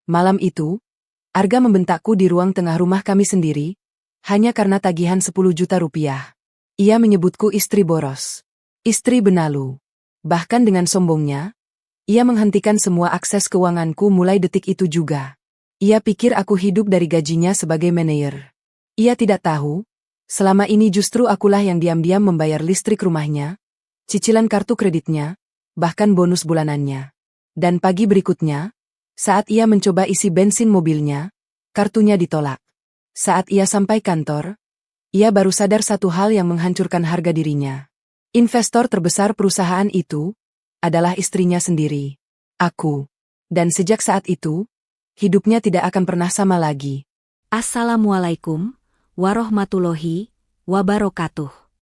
Malam itu, Arga membentakku di ruang tengah rumah kami sendiri, hanya karena tagihan 10 juta rupiah. Ia menyebutku istri boros. Istri benalu. Bahkan dengan sombongnya, ia menghentikan semua akses keuanganku mulai detik itu juga. Ia pikir aku hidup dari gajinya sebagai manajer. Ia tidak tahu, selama ini justru akulah yang diam-diam membayar listrik rumahnya, cicilan kartu kreditnya, bahkan bonus bulanannya. Dan pagi berikutnya, saat ia mencoba isi bensin mobilnya, kartunya ditolak. Saat ia sampai kantor, ia baru sadar satu hal yang menghancurkan harga dirinya. Investor terbesar perusahaan itu adalah istrinya sendiri, aku. Dan sejak saat itu, hidupnya tidak akan pernah sama lagi. Assalamualaikum warahmatullahi wabarakatuh.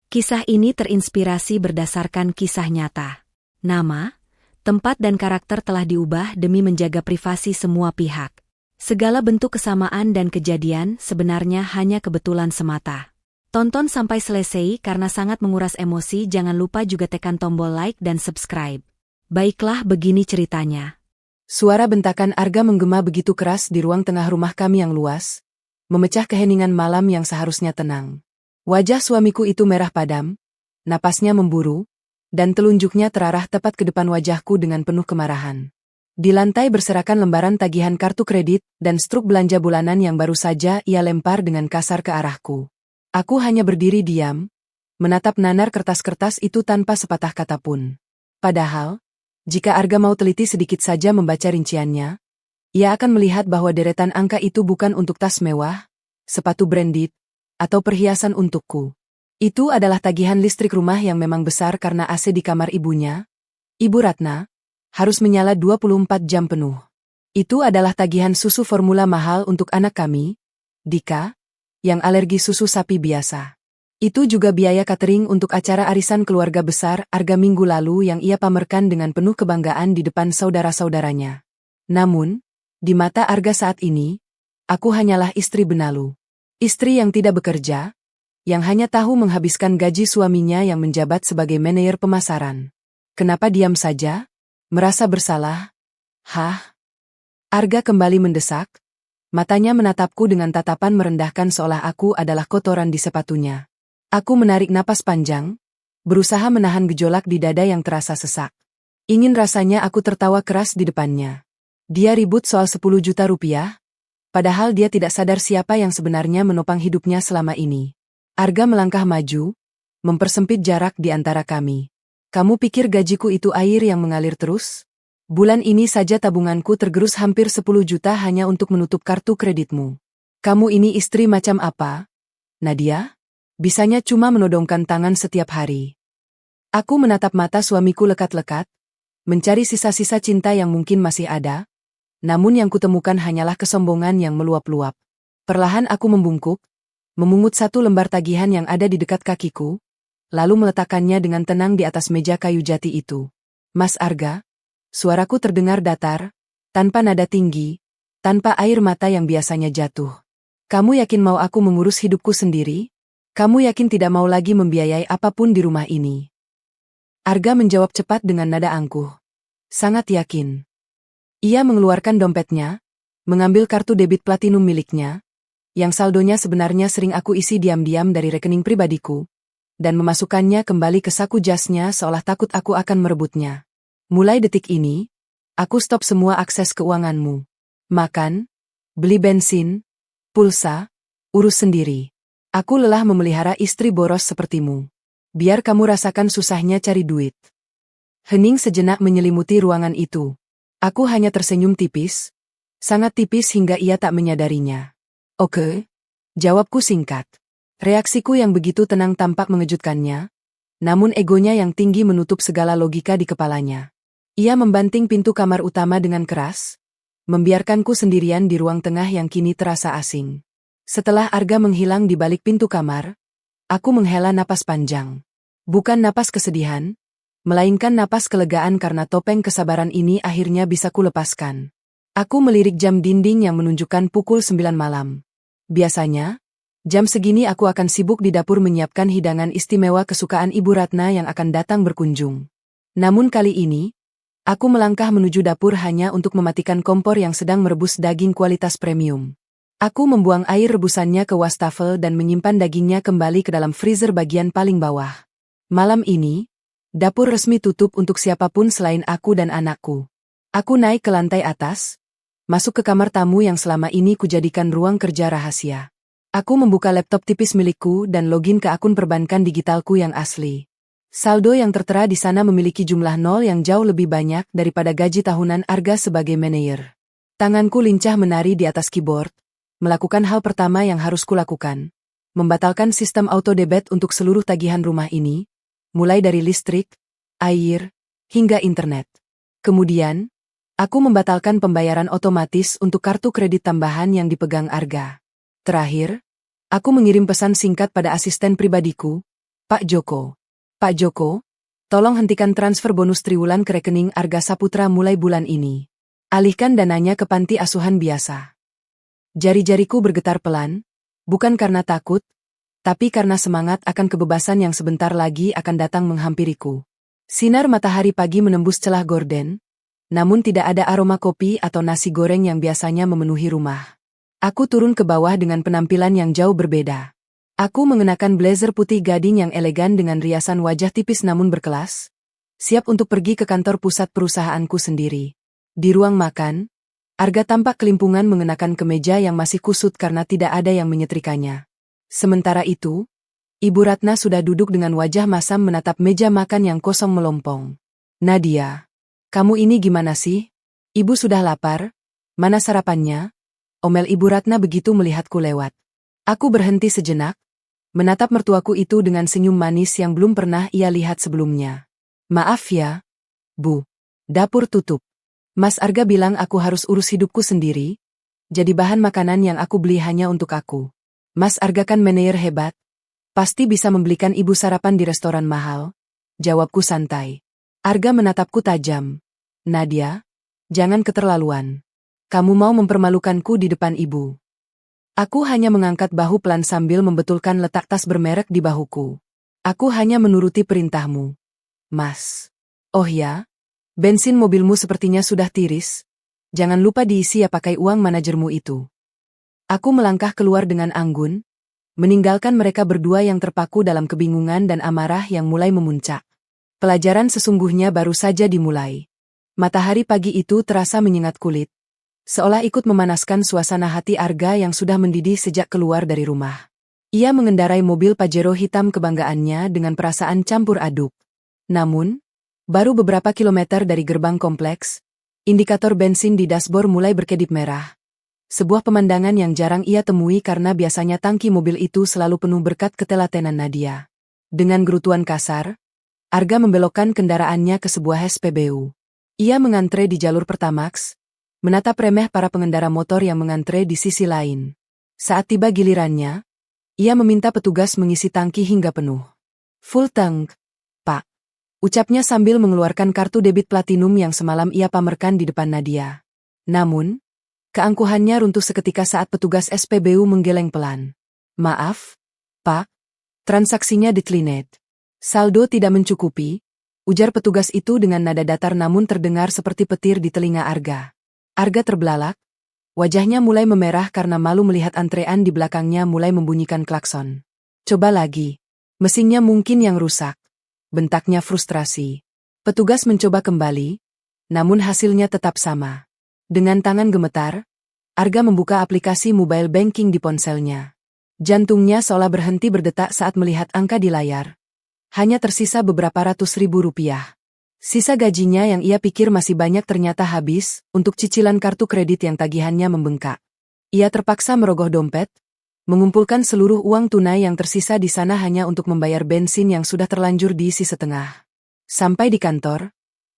Kisah ini terinspirasi berdasarkan kisah nyata. Nama, tempat dan karakter telah diubah demi menjaga privasi semua pihak. Segala bentuk kesamaan dan kejadian sebenarnya hanya kebetulan semata. Tonton sampai selesai karena sangat menguras emosi. Jangan lupa juga tekan tombol like dan subscribe. Baiklah, begini ceritanya. Suara bentakan Arga menggema begitu keras di ruang tengah rumah kami yang luas, memecah keheningan malam yang seharusnya tenang. Wajah suamiku itu merah padam, napasnya memburu, dan telunjuknya terarah tepat ke depan wajahku dengan penuh kemarahan. Di lantai berserakan lembaran tagihan kartu kredit dan struk belanja bulanan yang baru saja ia lempar dengan kasar ke arahku. Aku hanya berdiri diam, menatap nanar kertas-kertas itu tanpa sepatah kata pun. Padahal, jika Arga mau teliti sedikit saja membaca rinciannya, ia akan melihat bahwa deretan angka itu bukan untuk tas mewah, sepatu branded, atau perhiasan untukku. Itu adalah tagihan listrik rumah yang memang besar karena AC di kamar ibunya, Ibu Ratna, harus menyala 24 jam penuh. Itu adalah tagihan susu formula mahal untuk anak kami, Dika, yang alergi susu sapi biasa. Itu juga biaya catering untuk acara arisan keluarga besar Arga minggu lalu yang ia pamerkan dengan penuh kebanggaan di depan saudara-saudaranya. Namun, di mata Arga saat ini, aku hanyalah istri benalu. Istri yang tidak bekerja, yang hanya tahu menghabiskan gaji suaminya yang menjabat sebagai manajer pemasaran. Kenapa diam saja? Merasa bersalah? Hah? Arga kembali mendesak, matanya menatapku dengan tatapan merendahkan seolah aku adalah kotoran di sepatunya. Aku menarik napas panjang, berusaha menahan gejolak di dada yang terasa sesak. Ingin rasanya aku tertawa keras di depannya. Dia ribut soal 10 juta rupiah, padahal dia tidak sadar siapa yang sebenarnya menopang hidupnya selama ini. Arga melangkah maju, mempersempit jarak di antara kami. Kamu pikir gajiku itu air yang mengalir terus? Bulan ini saja tabunganku tergerus hampir 10 juta hanya untuk menutup kartu kreditmu. Kamu ini istri macam apa, Nadia? Bisanya cuma menodongkan tangan setiap hari. Aku menatap mata suamiku lekat-lekat, mencari sisa-sisa cinta yang mungkin masih ada, namun yang kutemukan hanyalah kesombongan yang meluap-luap. Perlahan aku membungkuk, memungut satu lembar tagihan yang ada di dekat kakiku, lalu meletakkannya dengan tenang di atas meja kayu jati itu. Mas Arga, suaraku terdengar datar, tanpa nada tinggi, tanpa air mata yang biasanya jatuh. Kamu yakin mau aku mengurus hidupku sendiri? Kamu yakin tidak mau lagi membiayai apapun di rumah ini? Arga menjawab cepat dengan nada angkuh. Sangat yakin. Ia mengeluarkan dompetnya, mengambil kartu debit platinum miliknya, yang saldonya sebenarnya sering aku isi diam-diam dari rekening pribadiku, dan memasukkannya kembali ke saku jasnya seolah takut aku akan merebutnya. Mulai detik ini, aku stop semua akses keuanganmu. Makan, beli bensin, pulsa, urus sendiri. Aku lelah memelihara istri boros sepertimu. Biar kamu rasakan susahnya cari duit. Hening sejenak menyelimuti ruangan itu. Aku hanya tersenyum tipis, sangat tipis hingga ia tak menyadarinya. Oke, jawabku singkat. Reaksiku yang begitu tenang tampak mengejutkannya, namun egonya yang tinggi menutup segala logika di kepalanya. Ia membanting pintu kamar utama dengan keras, membiarkanku sendirian di ruang tengah yang kini terasa asing. Setelah Arga menghilang di balik pintu kamar, aku menghela napas panjang. Bukan napas kesedihan, melainkan napas kelegaan karena topeng kesabaran ini akhirnya bisa kulepaskan. Aku melirik jam dinding yang menunjukkan pukul 9 malam. Biasanya, jam segini aku akan sibuk di dapur menyiapkan hidangan istimewa kesukaan Ibu Ratna yang akan datang berkunjung. Namun kali ini, Aku melangkah menuju dapur hanya untuk mematikan kompor yang sedang merebus daging kualitas premium. Aku membuang air rebusannya ke wastafel dan menyimpan dagingnya kembali ke dalam freezer bagian paling bawah. Malam ini, dapur resmi tutup untuk siapapun selain aku dan anakku. Aku naik ke lantai atas, masuk ke kamar tamu yang selama ini kujadikan ruang kerja rahasia. Aku membuka laptop tipis milikku dan login ke akun perbankan digitalku yang asli. Saldo yang tertera di sana memiliki jumlah nol yang jauh lebih banyak daripada gaji tahunan Arga sebagai manajer. Tanganku lincah menari di atas keyboard, melakukan hal pertama yang harus kulakukan. Membatalkan sistem auto debit untuk seluruh tagihan rumah ini, mulai dari listrik, air, hingga internet. Kemudian, aku membatalkan pembayaran otomatis untuk kartu kredit tambahan yang dipegang Arga. Terakhir, aku mengirim pesan singkat pada asisten pribadiku, Pak Joko. Pak Joko, tolong hentikan transfer bonus triwulan ke rekening Arga Saputra mulai bulan ini. Alihkan dananya ke panti asuhan biasa. Jari-jariku bergetar pelan, bukan karena takut, tapi karena semangat akan kebebasan yang sebentar lagi akan datang menghampiriku. Sinar matahari pagi menembus celah gorden, namun tidak ada aroma kopi atau nasi goreng yang biasanya memenuhi rumah. Aku turun ke bawah dengan penampilan yang jauh berbeda. Aku mengenakan blazer putih gading yang elegan dengan riasan wajah tipis namun berkelas, siap untuk pergi ke kantor pusat perusahaanku sendiri. Di ruang makan, Arga tampak kelimpungan mengenakan kemeja yang masih kusut karena tidak ada yang menyetrikanya. Sementara itu, Ibu Ratna sudah duduk dengan wajah masam menatap meja makan yang kosong melompong. Nadia, kamu ini gimana sih? Ibu sudah lapar? Mana sarapannya? Omel Ibu Ratna begitu melihatku lewat. Aku berhenti sejenak, menatap mertuaku itu dengan senyum manis yang belum pernah ia lihat sebelumnya. Maaf ya, Bu. Dapur tutup. Mas Arga bilang aku harus urus hidupku sendiri, jadi bahan makanan yang aku beli hanya untuk aku. Mas Arga kan manajer hebat, pasti bisa membelikan ibu sarapan di restoran mahal, jawabku santai. Arga menatapku tajam. Nadia, jangan keterlaluan. Kamu mau mempermalukanku di depan ibu. Aku hanya mengangkat bahu pelan sambil membetulkan letak tas bermerek di bahuku. Aku hanya menuruti perintahmu. Mas. Oh ya? Bensin mobilmu sepertinya sudah tiris. Jangan lupa diisi ya pakai uang manajermu itu. Aku melangkah keluar dengan anggun, meninggalkan mereka berdua yang terpaku dalam kebingungan dan amarah yang mulai memuncak. Pelajaran sesungguhnya baru saja dimulai. Matahari pagi itu terasa menyengat kulit, seolah ikut memanaskan suasana hati Arga yang sudah mendidih sejak keluar dari rumah. Ia mengendarai mobil Pajero hitam kebanggaannya dengan perasaan campur aduk. Namun, baru beberapa kilometer dari gerbang kompleks, indikator bensin di dashboard mulai berkedip merah. Sebuah pemandangan yang jarang ia temui karena biasanya tangki mobil itu selalu penuh berkat ketelatenan Nadia. Dengan gerutuan kasar, Arga membelokkan kendaraannya ke sebuah SPBU. Ia mengantre di jalur Pertamax, menatap remeh para pengendara motor yang mengantre di sisi lain. Saat tiba gilirannya, ia meminta petugas mengisi tangki hingga penuh. Full tank, Pak. Ucapnya sambil mengeluarkan kartu debit platinum yang semalam ia pamerkan di depan Nadia. Namun, keangkuhannya runtuh seketika saat petugas SPBU menggeleng pelan. Maaf, Pak. Transaksinya declined. Saldo tidak mencukupi, ujar petugas itu dengan nada datar namun terdengar seperti petir di telinga Arga. Arga terbelalak, wajahnya mulai memerah karena malu melihat antrean di belakangnya mulai membunyikan klakson. Coba lagi. Mesinnya mungkin yang rusak. Bentaknya frustrasi. Petugas mencoba kembali, namun hasilnya tetap sama. Dengan tangan gemetar, Arga membuka aplikasi mobile banking di ponselnya. Jantungnya seolah berhenti berdetak saat melihat angka di layar. Hanya tersisa beberapa ratus ribu rupiah. Sisa gajinya yang ia pikir masih banyak ternyata habis untuk cicilan kartu kredit yang tagihannya membengkak. Ia terpaksa merogoh dompet, mengumpulkan seluruh uang tunai yang tersisa di sana hanya untuk membayar bensin yang sudah terlanjur diisi setengah. Sampai di kantor,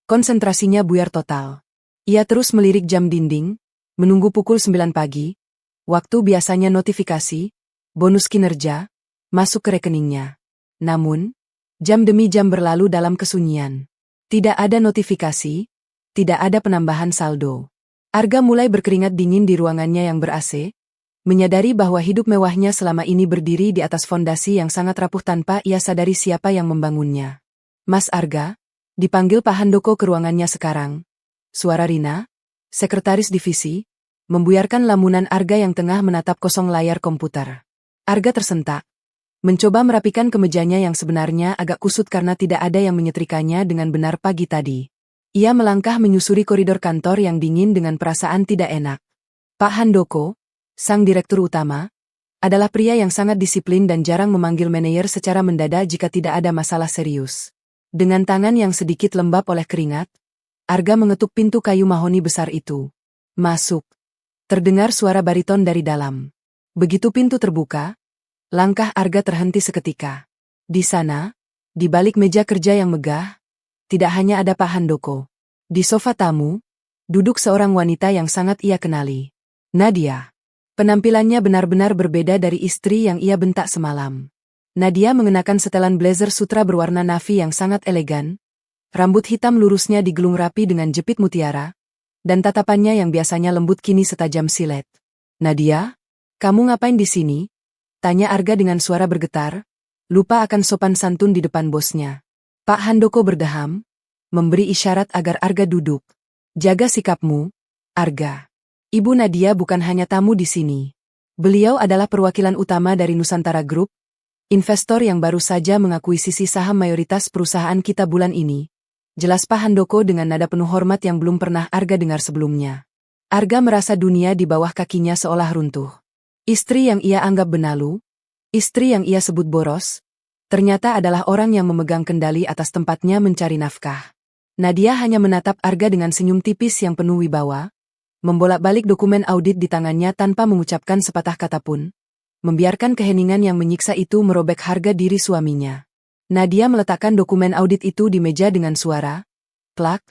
konsentrasinya buyar total. Ia terus melirik jam dinding, menunggu pukul 9 pagi, waktu biasanya notifikasi, bonus kinerja, masuk ke rekeningnya. Namun, jam demi jam berlalu dalam kesunyian. Tidak ada notifikasi, tidak ada penambahan saldo. Arga mulai berkeringat dingin di ruangannya yang ber-AC, menyadari bahwa hidup mewahnya selama ini berdiri di atas fondasi yang sangat rapuh tanpa ia sadari siapa yang membangunnya. Mas Arga, Dipanggil Pak Handoko ke ruangannya sekarang. Suara Rina, sekretaris divisi, membuyarkan lamunan Arga yang tengah menatap kosong layar komputer. Arga tersentak. Mencoba merapikan kemejanya yang sebenarnya agak kusut karena tidak ada yang menyetrikanya dengan benar pagi tadi. Ia melangkah menyusuri koridor kantor yang dingin dengan perasaan tidak enak. Pak Handoko, sang direktur utama, adalah pria yang sangat disiplin dan jarang memanggil manajer secara mendadak jika tidak ada masalah serius. Dengan tangan yang sedikit lembab oleh keringat, Arga mengetuk pintu kayu mahoni besar itu. Masuk. Terdengar suara bariton dari dalam. Begitu pintu terbuka, langkah Arga terhenti seketika. Di sana, di balik meja kerja yang megah, tidak hanya ada Pak Handoko. Di sofa tamu, duduk seorang wanita yang sangat ia kenali. Nadia. Penampilannya benar-benar berbeda dari istri yang ia bentak semalam. Nadia mengenakan setelan blazer sutra berwarna navy yang sangat elegan, rambut hitam lurusnya digulung rapi dengan jepit mutiara, dan tatapannya yang biasanya lembut kini setajam silet. Nadia, kamu ngapain di sini? Tanya Arga dengan suara bergetar, lupa akan sopan santun di depan bosnya. Pak Handoko berdeham, memberi isyarat agar Arga duduk. Jaga sikapmu, Arga. Ibu Nadia bukan hanya tamu di sini. Beliau adalah perwakilan utama dari Nusantara Group, investor yang baru saja mengakuisisi saham mayoritas perusahaan kita bulan ini. Jelas Pak Handoko dengan nada penuh hormat yang belum pernah Arga dengar sebelumnya. Arga merasa dunia di bawah kakinya seolah runtuh. Istri yang ia anggap benalu, istri yang ia sebut boros, ternyata adalah orang yang memegang kendali atas tempatnya mencari nafkah. Nadia hanya menatap Arga dengan senyum tipis yang penuh wibawa, membolak-balik dokumen audit di tangannya tanpa mengucapkan sepatah kata pun. Membiarkan keheningan yang menyiksa itu merobek harga diri suaminya. Nadia meletakkan dokumen audit itu di meja dengan suara, klak,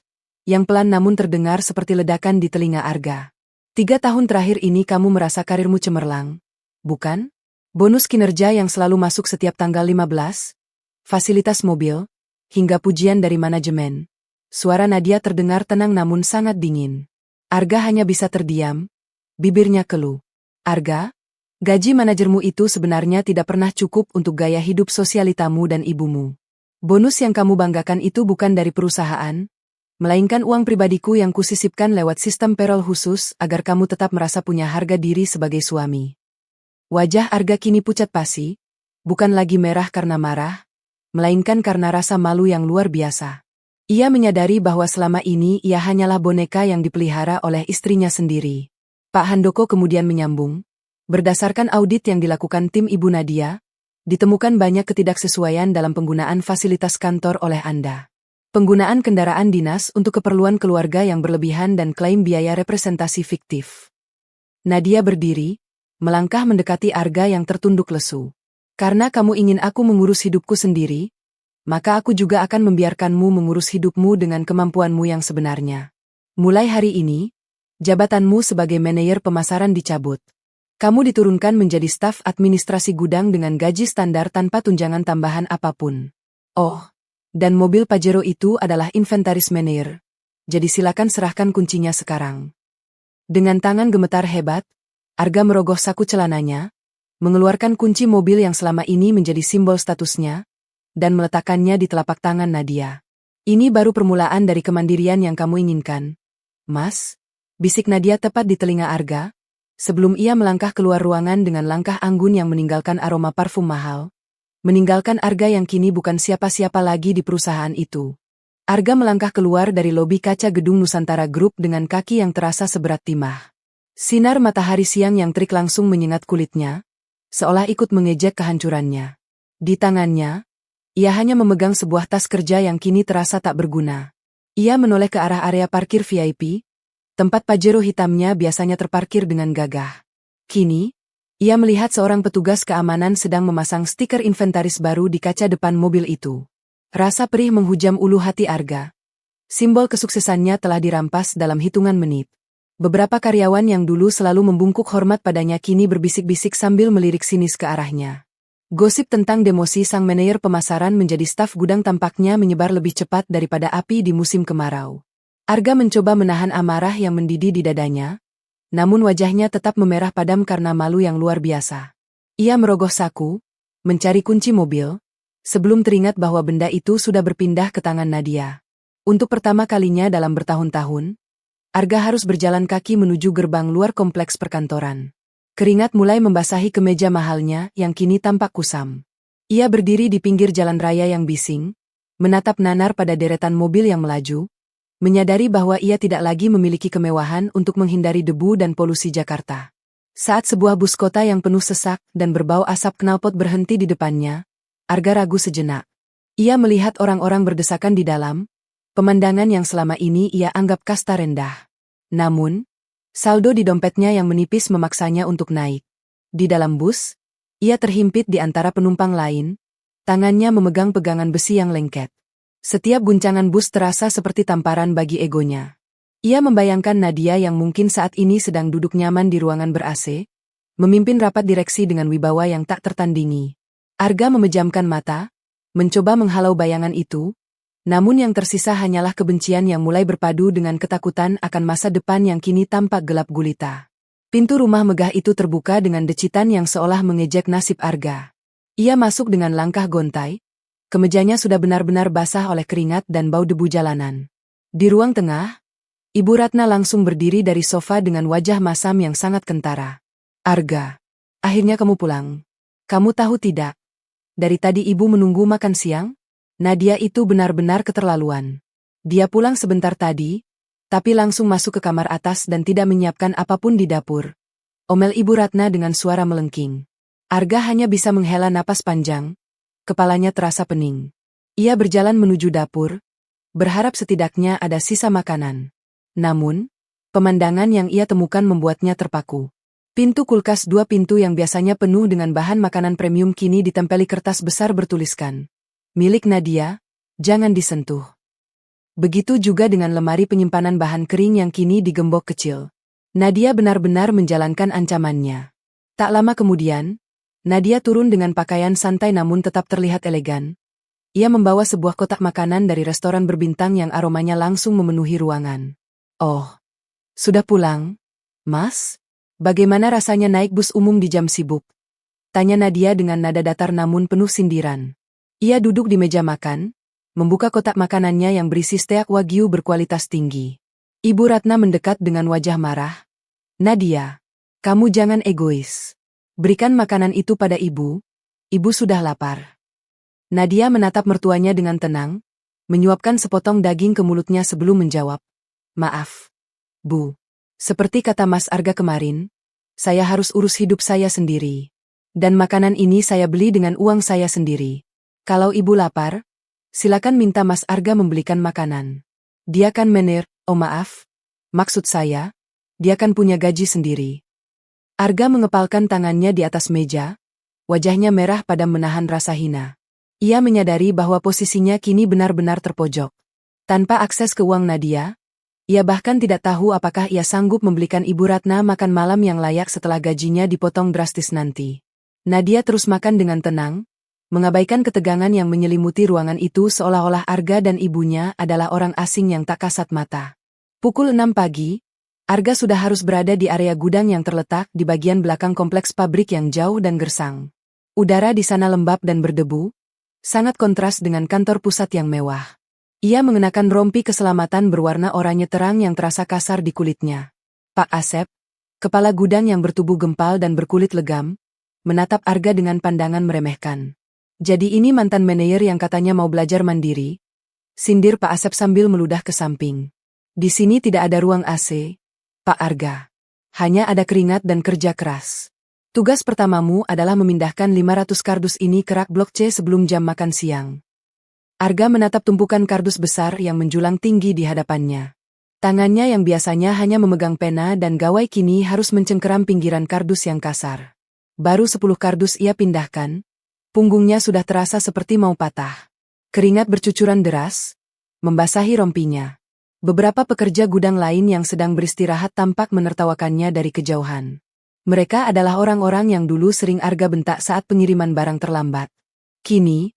yang pelan namun terdengar seperti ledakan di telinga Arga. 3 tahun terakhir ini kamu merasa karirmu cemerlang, bukan? Bonus kinerja yang selalu masuk setiap tanggal 15, fasilitas mobil, hingga pujian dari manajemen. Suara Nadia terdengar tenang namun sangat dingin. Arga hanya bisa terdiam, bibirnya keluh. Arga? Gaji manajermu itu sebenarnya tidak pernah cukup untuk gaya hidup sosialitamu dan ibumu. Bonus yang kamu banggakan itu bukan dari perusahaan, melainkan uang pribadiku yang kusisipkan lewat sistem payroll khusus agar kamu tetap merasa punya harga diri sebagai suami. Wajah Arga kini pucat pasi, bukan lagi merah karena marah, melainkan karena rasa malu yang luar biasa. Ia menyadari bahwa selama ini ia hanyalah boneka yang dipelihara oleh istrinya sendiri. Pak Handoko kemudian menyambung. Berdasarkan audit yang dilakukan tim Ibu Nadia, ditemukan banyak ketidaksesuaian dalam penggunaan fasilitas kantor oleh Anda. Penggunaan kendaraan dinas untuk keperluan keluarga yang berlebihan dan klaim biaya representasi fiktif. Nadia berdiri, melangkah mendekati Arga yang tertunduk lesu. Karena kamu ingin aku mengurus hidupku sendiri, maka aku juga akan membiarkanmu mengurus hidupmu dengan kemampuanmu yang sebenarnya. Mulai hari ini, jabatanmu sebagai manajer pemasaran dicabut. Kamu diturunkan menjadi staf administrasi gudang dengan gaji standar tanpa tunjangan tambahan apapun. Oh, dan mobil Pajero itu adalah inventaris manager. Jadi silakan serahkan kuncinya sekarang. Dengan tangan gemetar hebat, Arga merogoh saku celananya, mengeluarkan kunci mobil yang selama ini menjadi simbol statusnya, dan meletakkannya di telapak tangan Nadia. Ini baru permulaan dari kemandirian yang kamu inginkan. Mas, bisik Nadia tepat di telinga Arga, sebelum ia melangkah keluar ruangan dengan langkah anggun yang meninggalkan aroma parfum mahal. Meninggalkan Arga yang kini bukan siapa-siapa lagi di perusahaan itu. Arga melangkah keluar dari lobi kaca gedung Nusantara Group dengan kaki yang terasa seberat timah. Sinar matahari siang yang terik langsung menyengat kulitnya, seolah ikut mengejek kehancurannya. Di tangannya, ia hanya memegang sebuah tas kerja yang kini terasa tak berguna. Ia menoleh ke arah area parkir VIP, tempat Pajero hitamnya biasanya terparkir dengan gagah. Kini, ia melihat seorang petugas keamanan sedang memasang stiker inventaris baru di kaca depan mobil itu. Rasa perih menghujam ulu hati Arga. Simbol kesuksesannya telah dirampas dalam hitungan menit. Beberapa karyawan yang dulu selalu membungkuk hormat padanya kini berbisik-bisik sambil melirik sinis ke arahnya. Gosip tentang demosi sang manajer pemasaran menjadi staf gudang tampaknya menyebar lebih cepat daripada api di musim kemarau. Arga mencoba menahan amarah yang mendidih di dadanya, namun wajahnya tetap memerah padam karena malu yang luar biasa. Ia merogoh saku, mencari kunci mobil, sebelum teringat bahwa benda itu sudah berpindah ke tangan Nadia. Untuk pertama kalinya dalam bertahun-tahun, Arga harus berjalan kaki menuju gerbang luar kompleks perkantoran. Keringat mulai membasahi kemeja mahalnya yang kini tampak kusam. Ia berdiri di pinggir jalan raya yang bising, menatap nanar pada deretan mobil yang melaju, menyadari bahwa ia tidak lagi memiliki kemewahan untuk menghindari debu dan polusi Jakarta. Saat sebuah bus kota yang penuh sesak dan berbau asap knalpot berhenti di depannya, Arga ragu sejenak. Ia melihat orang-orang berdesakan di dalam, pemandangan yang selama ini ia anggap kasta rendah. Namun, saldo di dompetnya yang menipis memaksanya untuk naik. Di dalam bus, ia terhimpit di antara penumpang lain, tangannya memegang pegangan besi yang lengket. Setiap guncangan bus terasa seperti tamparan bagi egonya. Ia membayangkan Nadia yang mungkin saat ini sedang duduk nyaman di ruangan ber-AC, memimpin rapat direksi dengan wibawa yang tak tertandingi. Arga memejamkan mata, mencoba menghalau bayangan itu, namun yang tersisa hanyalah kebencian yang mulai berpadu dengan ketakutan akan masa depan yang kini tampak gelap gulita. Pintu rumah megah itu terbuka dengan decitan yang seolah mengejek nasib Arga. Ia masuk dengan langkah gontai, kemejanya sudah benar-benar basah oleh keringat dan bau debu jalanan. Di ruang tengah, Ibu Ratna langsung berdiri dari sofa dengan wajah masam yang sangat kentara. Arga, akhirnya kamu pulang. Kamu tahu tidak? Dari tadi ibu menunggu makan siang? Nadia itu benar-benar keterlaluan. Dia pulang sebentar tadi, tapi langsung masuk ke kamar atas dan tidak menyiapkan apapun di dapur. Omel Ibu Ratna dengan suara melengking. Arga hanya bisa menghela napas panjang. Kepalanya terasa pening. Ia berjalan menuju dapur, berharap setidaknya ada sisa makanan. Namun, pemandangan yang ia temukan membuatnya terpaku. Pintu kulkas 2 pintu yang biasanya penuh dengan bahan makanan premium kini ditempeli kertas besar bertuliskan, "Milik Nadia, jangan disentuh." Begitu juga dengan lemari penyimpanan bahan kering yang kini digembok kecil. Nadia benar-benar menjalankan ancamannya. Tak lama kemudian, Nadia turun dengan pakaian santai namun tetap terlihat elegan. Ia membawa sebuah kotak makanan dari restoran berbintang yang aromanya langsung memenuhi ruangan. "Oh, sudah pulang, Mas? Bagaimana rasanya naik bus umum di jam sibuk?" Tanya Nadia dengan nada datar namun penuh sindiran. Ia duduk di meja makan, membuka kotak makanannya yang berisi steak wagyu berkualitas tinggi. Ibu Ratna mendekat dengan wajah marah. "Nadia, kamu jangan egois. Berikan makanan itu pada ibu. Ibu sudah lapar." Nadia menatap mertuanya dengan tenang, menyuapkan sepotong daging ke mulutnya sebelum menjawab. "Maaf, Bu. Seperti kata Mas Arga kemarin, saya harus urus hidup saya sendiri. Dan makanan ini saya beli dengan uang saya sendiri. Kalau ibu lapar, silakan minta Mas Arga membelikan makanan. Dia kan oh maaf, maksud saya, dia kan punya gaji sendiri." Arga mengepalkan tangannya di atas meja, wajahnya merah padam menahan rasa hina. Ia menyadari bahwa posisinya kini benar-benar terpojok. Tanpa akses ke uang Nadia, ia bahkan tidak tahu apakah ia sanggup membelikan Ibu Ratna makan malam yang layak setelah gajinya dipotong drastis nanti. Nadia terus makan dengan tenang, mengabaikan ketegangan yang menyelimuti ruangan itu seolah-olah Arga dan ibunya adalah orang asing yang tak kasat mata. Pukul 6 pagi, Arga sudah harus berada di area gudang yang terletak di bagian belakang kompleks pabrik yang jauh dan gersang. Udara di sana lembab dan berdebu, sangat kontras dengan kantor pusat yang mewah. Ia mengenakan rompi keselamatan berwarna oranye terang yang terasa kasar di kulitnya. Pak Asep, kepala gudang yang bertubuh gempal dan berkulit legam, menatap Arga dengan pandangan meremehkan. "Jadi ini mantan manajer yang katanya mau belajar mandiri?" Sindir Pak Asep sambil meludah ke samping. "Di sini tidak ada ruang AC, Pak Arga. Hanya ada keringat dan kerja keras. Tugas pertamamu adalah memindahkan 500 kardus ini ke rak blok C sebelum jam makan siang." Arga menatap tumpukan kardus besar yang menjulang tinggi di hadapannya. Tangannya yang biasanya hanya memegang pena dan gawai kini harus mencengkeram pinggiran kardus yang kasar. Baru 10 kardus ia pindahkan, punggungnya sudah terasa seperti mau patah. Keringat bercucuran deras, membasahi rompinya. Beberapa pekerja gudang lain yang sedang beristirahat tampak menertawakannya dari kejauhan. Mereka adalah orang-orang yang dulu sering Arga bentak saat pengiriman barang terlambat. Kini,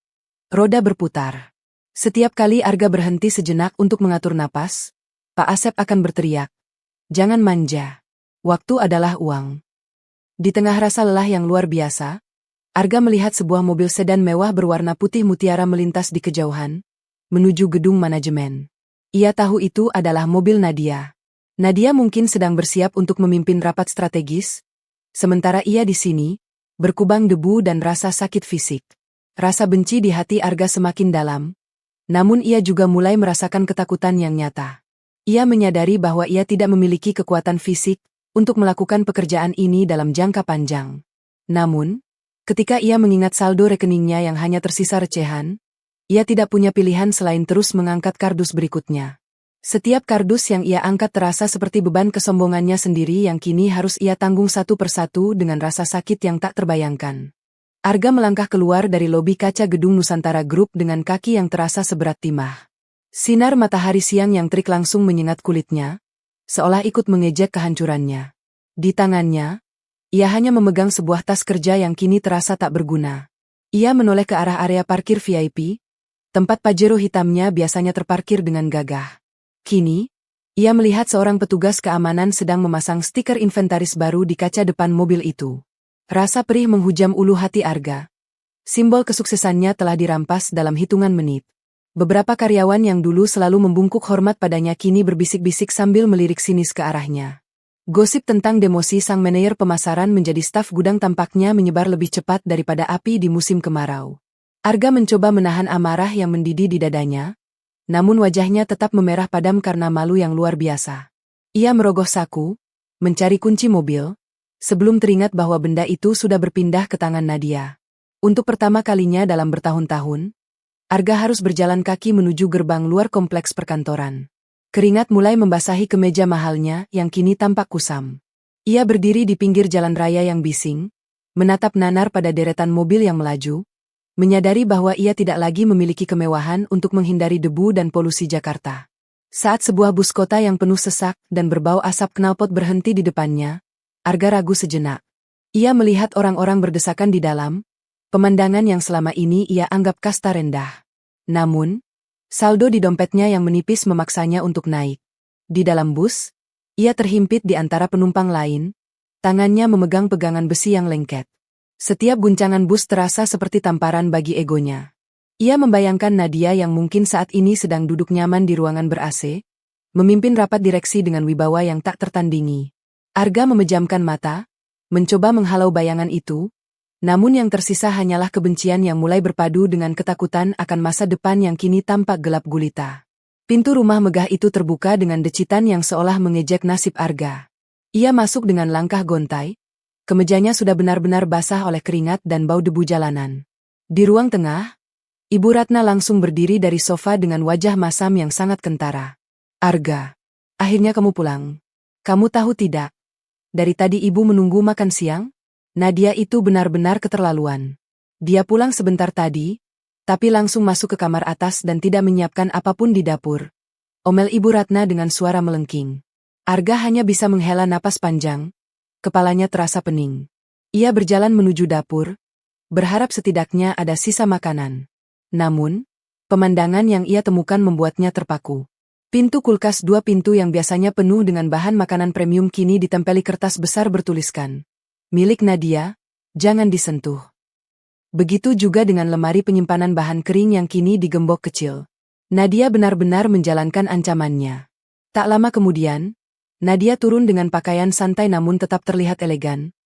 roda berputar. Setiap kali Arga berhenti sejenak untuk mengatur napas, Pak Asep akan berteriak, "Jangan manja. Waktu adalah uang." Di tengah rasa lelah yang luar biasa, Arga melihat sebuah mobil sedan mewah berwarna putih mutiara melintas di kejauhan, menuju gedung manajemen. Ia tahu itu adalah mobil Nadia. Nadia mungkin sedang bersiap untuk memimpin rapat strategis, sementara ia di sini, berkubang debu dan rasa sakit fisik. Rasa benci di hati Arga semakin dalam, namun ia juga mulai merasakan ketakutan yang nyata. Ia menyadari bahwa ia tidak memiliki kekuatan fisik untuk melakukan pekerjaan ini dalam jangka panjang. Namun, ketika ia mengingat saldo rekeningnya yang hanya tersisa recehan, ia tidak punya pilihan selain terus mengangkat kardus berikutnya. Setiap kardus yang ia angkat terasa seperti beban kesombongannya sendiri yang kini harus ia tanggung satu persatu dengan rasa sakit yang tak terbayangkan. Arga melangkah keluar dari lobi kaca gedung Nusantara Group dengan kaki yang terasa seberat timah. Sinar matahari siang yang terik langsung menyengat kulitnya, seolah ikut mengejek kehancurannya. Di tangannya, ia hanya memegang sebuah tas kerja yang kini terasa tak berguna. Ia menoleh ke arah area parkir VIP, tempat Pajero hitamnya biasanya terparkir dengan gagah. Kini, ia melihat seorang petugas keamanan sedang memasang stiker inventaris baru di kaca depan mobil itu. Rasa perih menghujam ulu hati Arga. Simbol kesuksesannya telah dirampas dalam hitungan menit. Beberapa karyawan yang dulu selalu membungkuk hormat padanya kini berbisik-bisik sambil melirik sinis ke arahnya. Gosip tentang demosi sang manajer pemasaran menjadi staf gudang tampaknya menyebar lebih cepat daripada api di musim kemarau. Arga mencoba menahan amarah yang mendidih di dadanya, namun wajahnya tetap memerah padam karena malu yang luar biasa. Ia merogoh saku, mencari kunci mobil, sebelum teringat bahwa benda itu sudah berpindah ke tangan Nadia. Untuk pertama kalinya dalam bertahun-tahun, Arga harus berjalan kaki menuju gerbang luar kompleks perkantoran. Keringat mulai membasahi kemeja mahalnya yang kini tampak kusam. Ia berdiri di pinggir jalan raya yang bising, menatap nanar pada deretan mobil yang melaju, menyadari bahwa ia tidak lagi memiliki kemewahan untuk menghindari debu dan polusi Jakarta. Saat sebuah bus kota yang penuh sesak dan berbau asap knalpot berhenti di depannya, Arga ragu sejenak. Ia melihat orang-orang berdesakan di dalam, pemandangan yang selama ini ia anggap kasta rendah. Namun, saldo di dompetnya yang menipis memaksanya untuk naik. Di dalam bus, ia terhimpit di antara penumpang lain, tangannya memegang pegangan besi yang lengket. Setiap guncangan bus terasa seperti tamparan bagi egonya. Ia membayangkan Nadia yang mungkin saat ini sedang duduk nyaman di ruangan ber-AC, memimpin rapat direksi dengan wibawa yang tak tertandingi. Arga memejamkan mata, mencoba menghalau bayangan itu, namun yang tersisa hanyalah kebencian yang mulai berpadu dengan ketakutan akan masa depan yang kini tampak gelap gulita. Pintu rumah megah itu terbuka dengan decitan yang seolah mengejek nasib Arga. Ia masuk dengan langkah gontai, kemejanya sudah benar-benar basah oleh keringat dan bau debu jalanan. Di ruang tengah, Ibu Ratna langsung berdiri dari sofa dengan wajah masam yang sangat kentara. Arga, akhirnya kamu pulang. Kamu tahu tidak? Dari tadi ibu menunggu makan siang? Nadia itu benar-benar keterlaluan. Dia pulang sebentar tadi, tapi langsung masuk ke kamar atas dan tidak menyiapkan apapun di dapur. Omel Ibu Ratna dengan suara melengking. Arga hanya bisa menghela napas panjang, kepalanya terasa pening. Ia berjalan menuju dapur, berharap setidaknya ada sisa makanan. Namun, pemandangan yang ia temukan membuatnya terpaku. Pintu kulkas 2 pintu yang biasanya penuh dengan bahan makanan premium kini ditempeli kertas besar bertuliskan, "Milik Nadia, jangan disentuh." Begitu juga dengan lemari penyimpanan bahan kering yang kini digembok kecil. Nadia benar-benar menjalankan ancamannya. Tak lama kemudian, Nadia turun dengan pakaian santai namun tetap terlihat elegan.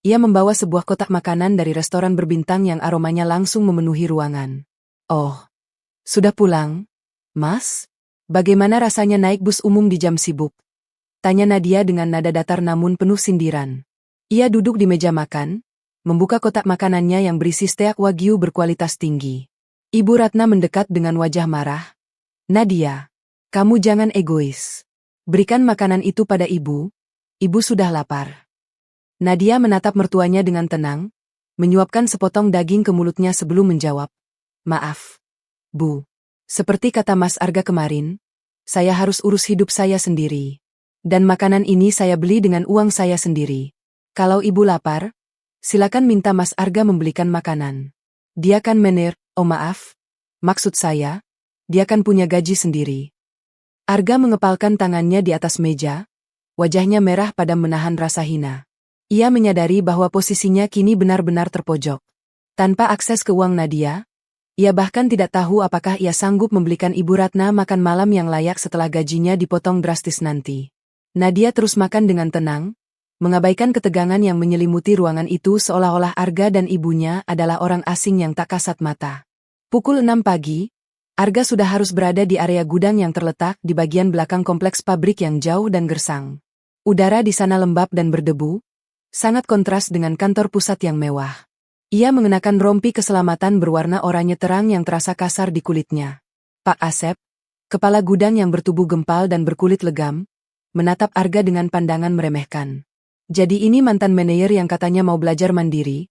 Ia membawa sebuah kotak makanan dari restoran berbintang yang aromanya langsung memenuhi ruangan. "Oh, sudah pulang, Mas? Bagaimana rasanya naik bus umum di jam sibuk?" Tanya Nadia dengan nada datar namun penuh sindiran. Ia duduk di meja makan, membuka kotak makanannya yang berisi steak wagyu berkualitas tinggi. Ibu Ratna mendekat dengan wajah marah. "Nadia, kamu jangan egois. Berikan makanan itu pada ibu. Ibu sudah lapar." Nadia menatap mertuanya dengan tenang, menyuapkan sepotong daging ke mulutnya sebelum menjawab. "Maaf, Bu. Seperti kata Mas Arga kemarin, saya harus urus hidup saya sendiri. Dan makanan ini saya beli dengan uang saya sendiri. Kalau ibu lapar, silakan minta Mas Arga membelikan makanan. Dia kan oh maaf, maksud saya, dia kan punya gaji sendiri." Arga mengepalkan tangannya di atas meja, wajahnya merah padam menahan rasa hina. Ia menyadari bahwa posisinya kini benar-benar terpojok. Tanpa akses ke uang Nadia, Ia bahkan tidak tahu apakah ia sanggup membelikan Ibu Ratna makan malam yang layak setelah gajinya dipotong drastis nanti. Nadia terus makan dengan tenang, mengabaikan ketegangan yang menyelimuti ruangan itu seolah-olah Arga dan ibunya adalah orang asing yang tak kasat mata. Pukul 6 pagi, Arga sudah harus berada di area gudang yang terletak di bagian belakang kompleks pabrik yang jauh dan gersang. Udara di sana lembab dan berdebu, sangat kontras dengan kantor pusat yang mewah. Ia mengenakan rompi keselamatan berwarna oranye terang yang terasa kasar di kulitnya. Pak Asep, kepala gudang yang bertubuh gempal dan berkulit legam, menatap Arga dengan pandangan meremehkan. Jadi ini mantan manajer yang katanya mau belajar mandiri?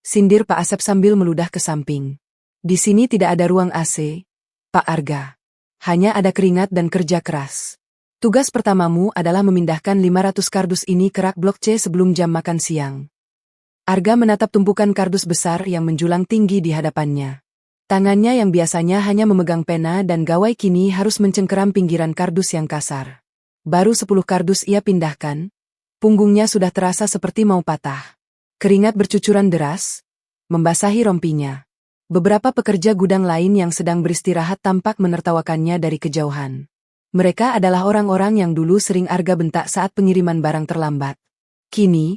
Sindir Pak Asep sambil meludah ke samping. Di sini tidak ada ruang AC, Pak Arga. Hanya ada keringat dan kerja keras. Tugas pertamamu adalah memindahkan 500 kardus ini ke rak blok C sebelum jam makan siang. Arga menatap tumpukan kardus besar yang menjulang tinggi di hadapannya. Tangannya yang biasanya hanya memegang pena dan gawai kini harus mencengkeram pinggiran kardus yang kasar. Baru 10 kardus ia pindahkan, punggungnya sudah terasa seperti mau patah. Keringat bercucuran deras, membasahi rompinya. Beberapa pekerja gudang lain yang sedang beristirahat tampak menertawakannya dari kejauhan. Mereka adalah orang-orang yang dulu sering Arga bentak saat pengiriman barang terlambat. Kini,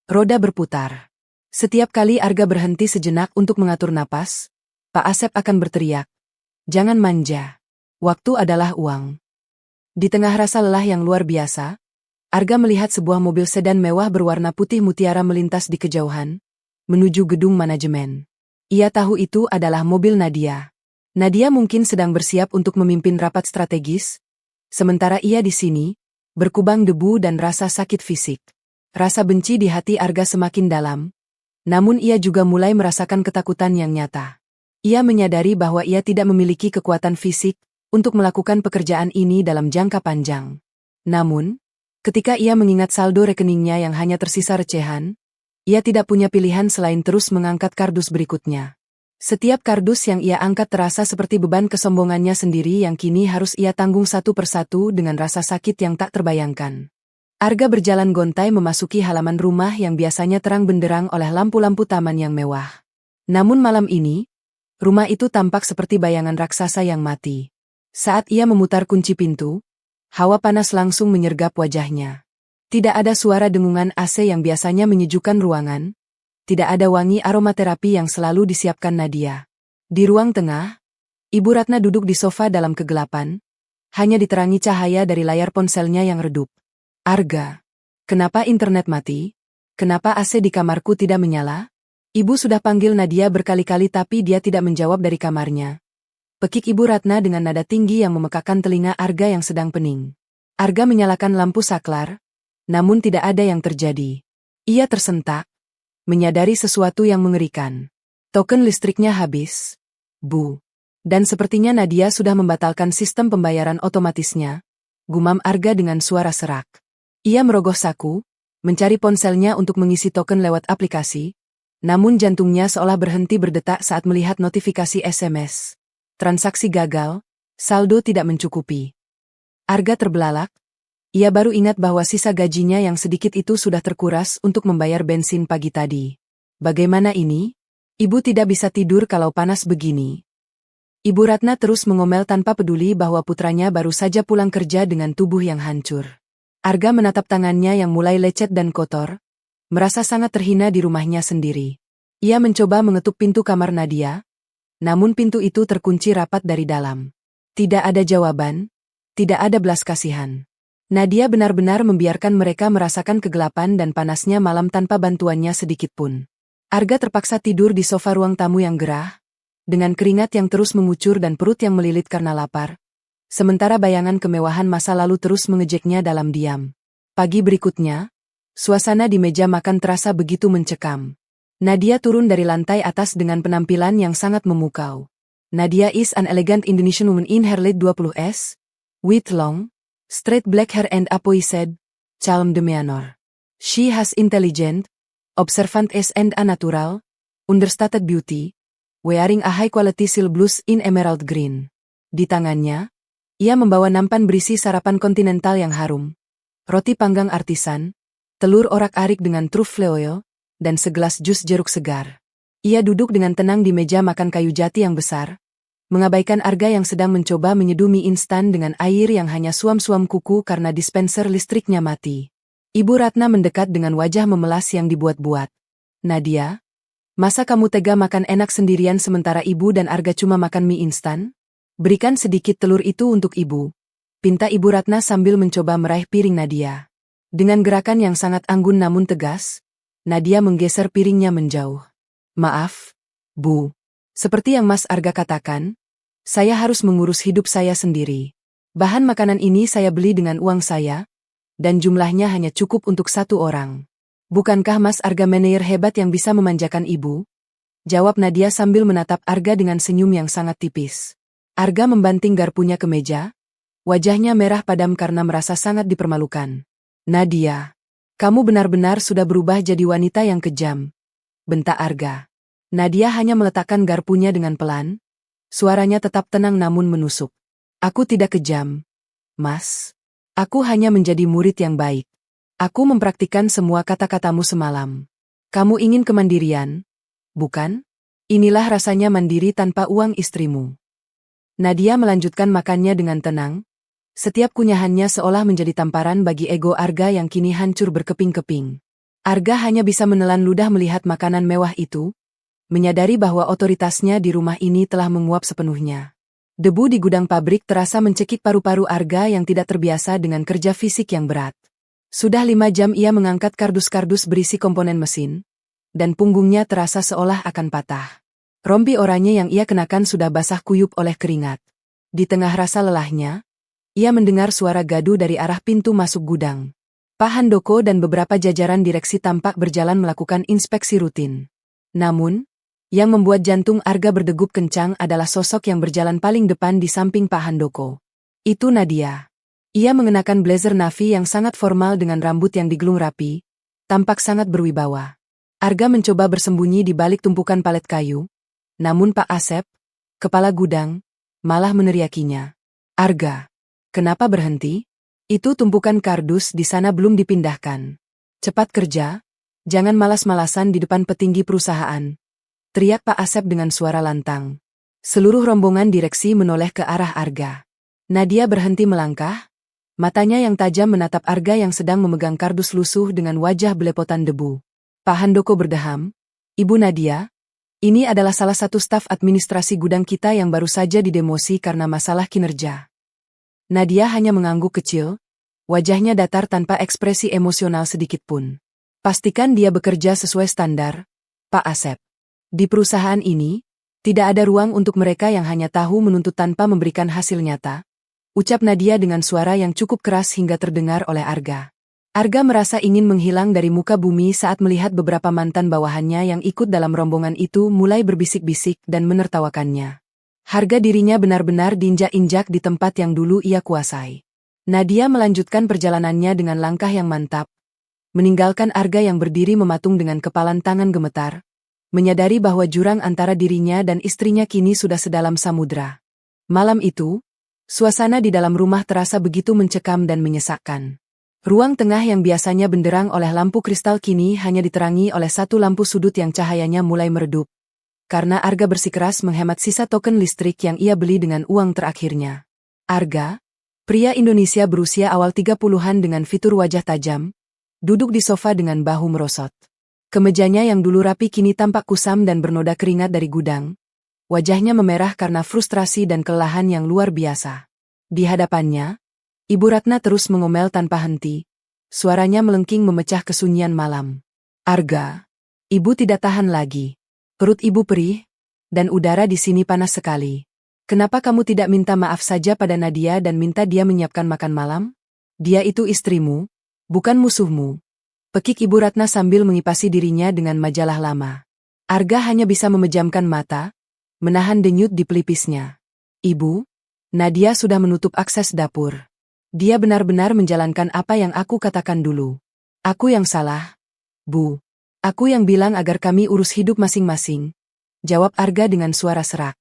roda berputar. Setiap kali Arga berhenti sejenak untuk mengatur napas, Pak Asep akan berteriak, "Jangan manja. Waktu adalah uang." Di tengah rasa lelah yang luar biasa, Arga melihat sebuah mobil sedan mewah berwarna putih mutiara melintas di kejauhan, menuju gedung manajemen. Ia tahu itu adalah mobil Nadia. Nadia mungkin sedang bersiap untuk memimpin rapat strategis, sementara ia di sini, berkubang debu dan rasa sakit fisik. Rasa benci di hati Arga semakin dalam, namun ia juga mulai merasakan ketakutan yang nyata. Ia menyadari bahwa ia tidak memiliki kekuatan fisik untuk melakukan pekerjaan ini dalam jangka panjang. Namun, ketika ia mengingat saldo rekeningnya yang hanya tersisa recehan, ia tidak punya pilihan selain terus mengangkat kardus berikutnya. Setiap kardus yang ia angkat terasa seperti beban kesombongannya sendiri yang kini harus ia tanggung satu persatu dengan rasa sakit yang tak terbayangkan. Arga berjalan gontai memasuki halaman rumah yang biasanya terang benderang oleh lampu-lampu taman yang mewah. Namun malam ini, rumah itu tampak seperti bayangan raksasa yang mati. Saat ia memutar kunci pintu, hawa panas langsung menyergap wajahnya. Tidak ada suara dengungan AC yang biasanya menyejukkan ruangan. Tidak ada wangi aromaterapi yang selalu disiapkan Nadia. Di ruang tengah, Ibu Ratna duduk di sofa dalam kegelapan, hanya diterangi cahaya dari layar ponselnya yang redup. Arga, kenapa internet mati? Kenapa AC di kamarku tidak menyala? Ibu sudah panggil Nadia berkali-kali tapi dia tidak menjawab dari kamarnya. Pekik Ibu Ratna dengan nada tinggi yang memekakan telinga Arga yang sedang pening. Arga menyalakan lampu saklar, namun tidak ada yang terjadi. Ia tersentak, menyadari sesuatu yang mengerikan. Token listriknya habis. Bu. Dan sepertinya Nadia sudah membatalkan sistem pembayaran otomatisnya. Gumam Arga dengan suara serak. Ia merogoh saku, mencari ponselnya untuk mengisi token lewat aplikasi, namun jantungnya seolah berhenti berdetak saat melihat notifikasi SMS. Transaksi gagal, saldo tidak mencukupi. Arga terbelalak. Ia baru ingat bahwa sisa gajinya yang sedikit itu sudah terkuras untuk membayar bensin pagi tadi. Bagaimana ini? Ibu tidak bisa tidur kalau panas begini. Ibu Ratna terus mengomel tanpa peduli bahwa putranya baru saja pulang kerja dengan tubuh yang hancur. Arga menatap tangannya yang mulai lecet dan kotor, merasa sangat terhina di rumahnya sendiri. Ia mencoba mengetuk pintu kamar Nadia, namun pintu itu terkunci rapat dari dalam. Tidak ada jawaban, tidak ada belas kasihan. Nadia benar-benar membiarkan mereka merasakan kegelapan dan panasnya malam tanpa bantuannya sedikit pun. Arga terpaksa tidur di sofa ruang tamu yang gerah, dengan keringat yang terus mengucur dan perut yang melilit karena lapar, sementara bayangan kemewahan masa lalu terus mengejeknya dalam diam. Pagi berikutnya, suasana di meja makan terasa begitu mencekam. Nadia turun dari lantai atas dengan penampilan yang sangat memukau. Nadia is an elegant Indonesian woman in her late 20s, with long, straight black hair and a poised, calm demeanor. She has intelligent, observant eyes and a natural, understated beauty, wearing a high-quality silk blouse in emerald green. Di tangannya, ia membawa nampan berisi sarapan kontinental yang harum, roti panggang artisan, telur orak-arik dengan truffle oil, dan segelas jus jeruk segar. Ia duduk dengan tenang di meja makan kayu jati yang besar, mengabaikan Arga yang sedang mencoba menyeduh mie instan dengan air yang hanya suam-suam kuku karena dispenser listriknya mati. Ibu Ratna mendekat dengan wajah memelas yang dibuat-buat. Nadia, masa kamu tega makan enak sendirian sementara ibu dan Arga cuma makan mie instan? Berikan sedikit telur itu untuk ibu, pinta Ibu Ratna sambil mencoba meraih piring Nadia. Dengan gerakan yang sangat anggun namun tegas, Nadia menggeser piringnya menjauh. Maaf, Bu. Seperti yang Mas Arga katakan, saya harus mengurus hidup saya sendiri. Bahan makanan ini saya beli dengan uang saya, dan jumlahnya hanya cukup untuk satu orang. Bukankah Mas Arga manajer hebat yang bisa memanjakan ibu? Jawab Nadia sambil menatap Arga dengan senyum yang sangat tipis. Arga membanting garpunya ke meja, wajahnya merah padam karena merasa sangat dipermalukan. Nadia, kamu benar-benar sudah berubah jadi wanita yang kejam, bentak Arga. Nadia hanya meletakkan garpunya dengan pelan, suaranya tetap tenang namun menusuk. Aku tidak kejam, Mas. Aku hanya menjadi murid yang baik. Aku mempraktikkan semua kata-katamu semalam. Kamu ingin kemandirian, bukan? Inilah rasanya mandiri tanpa uang istrimu. Nadia melanjutkan makannya dengan tenang. Setiap kunyahannya seolah menjadi tamparan bagi ego Arga yang kini hancur berkeping-keping. Arga hanya bisa menelan ludah melihat makanan mewah itu, menyadari bahwa otoritasnya di rumah ini telah menguap sepenuhnya. Debu di gudang pabrik terasa mencekik paru-paru Arga yang tidak terbiasa dengan kerja fisik yang berat. Sudah 5 jam ia mengangkat kardus-kardus berisi komponen mesin, dan punggungnya terasa seolah akan patah. Rompi oranye yang ia kenakan sudah basah kuyup oleh keringat. Di tengah rasa lelahnya, ia mendengar suara gaduh dari arah pintu masuk gudang. Pak Handoko dan beberapa jajaran direksi tampak berjalan melakukan inspeksi rutin. Namun, yang membuat jantung Arga berdegup kencang adalah sosok yang berjalan paling depan di samping Pak Handoko. Itu Nadia. Ia mengenakan blazer navy yang sangat formal dengan rambut yang digulung rapi, tampak sangat berwibawa. Arga mencoba bersembunyi di balik tumpukan palet kayu, namun Pak Asep, kepala gudang, malah meneriakinya. Arga, kenapa berhenti? Itu tumpukan kardus di sana belum dipindahkan. Cepat kerja, jangan malas-malasan di depan petinggi perusahaan. Teriak Pak Asep dengan suara lantang. Seluruh rombongan direksi menoleh ke arah Arga. Nadia berhenti melangkah, matanya yang tajam menatap Arga yang sedang memegang kardus lusuh dengan wajah belepotan debu. Pak Handoko berdeham, Ibu Nadia, ini adalah salah satu staf administrasi gudang kita yang baru saja didemosi karena masalah kinerja. Nadia hanya mengangguk kecil, wajahnya datar tanpa ekspresi emosional sedikitpun. Pastikan dia bekerja sesuai standar, Pak Asep. Di perusahaan ini, tidak ada ruang untuk mereka yang hanya tahu menuntut tanpa memberikan hasil nyata, ucap Nadia dengan suara yang cukup keras hingga terdengar oleh Arga. Arga merasa ingin menghilang dari muka bumi saat melihat beberapa mantan bawahannya yang ikut dalam rombongan itu mulai berbisik-bisik dan menertawakannya. Harga dirinya benar-benar diinjak-injak di tempat yang dulu ia kuasai. Nadia melanjutkan perjalanannya dengan langkah yang mantap, meninggalkan Arga yang berdiri mematung dengan kepalan tangan gemetar, menyadari bahwa jurang antara dirinya dan istrinya kini sudah sedalam samudra. Malam itu, suasana di dalam rumah terasa begitu mencekam dan menyesakkan. Ruang tengah yang biasanya benderang oleh lampu kristal kini hanya diterangi oleh satu lampu sudut yang cahayanya mulai meredup. Karena Arga bersikeras menghemat sisa token listrik yang ia beli dengan uang terakhirnya. Arga, pria Indonesia berusia awal 30-an dengan fitur wajah tajam, duduk di sofa dengan bahu merosot. Kemejanya yang dulu rapi kini tampak kusam dan bernoda keringat dari gudang. Wajahnya memerah karena frustrasi dan kelelahan yang luar biasa. Di hadapannya, Ibu Ratna terus mengomel tanpa henti. Suaranya melengking memecah kesunyian malam. Arga, ibu tidak tahan lagi. Perut ibu perih, dan udara di sini panas sekali. Kenapa kamu tidak minta maaf saja pada Nadia dan minta dia menyiapkan makan malam? Dia itu istrimu, bukan musuhmu. Pekik Ibu Ratna sambil mengipasi dirinya dengan majalah lama. Arga hanya bisa memejamkan mata, menahan denyut di pelipisnya. Ibu, Nadia sudah menutup akses dapur. Dia benar-benar menjalankan apa yang aku katakan dulu. Aku yang salah, Bu. Aku yang bilang agar kami urus hidup masing-masing, jawab Arga dengan suara serak.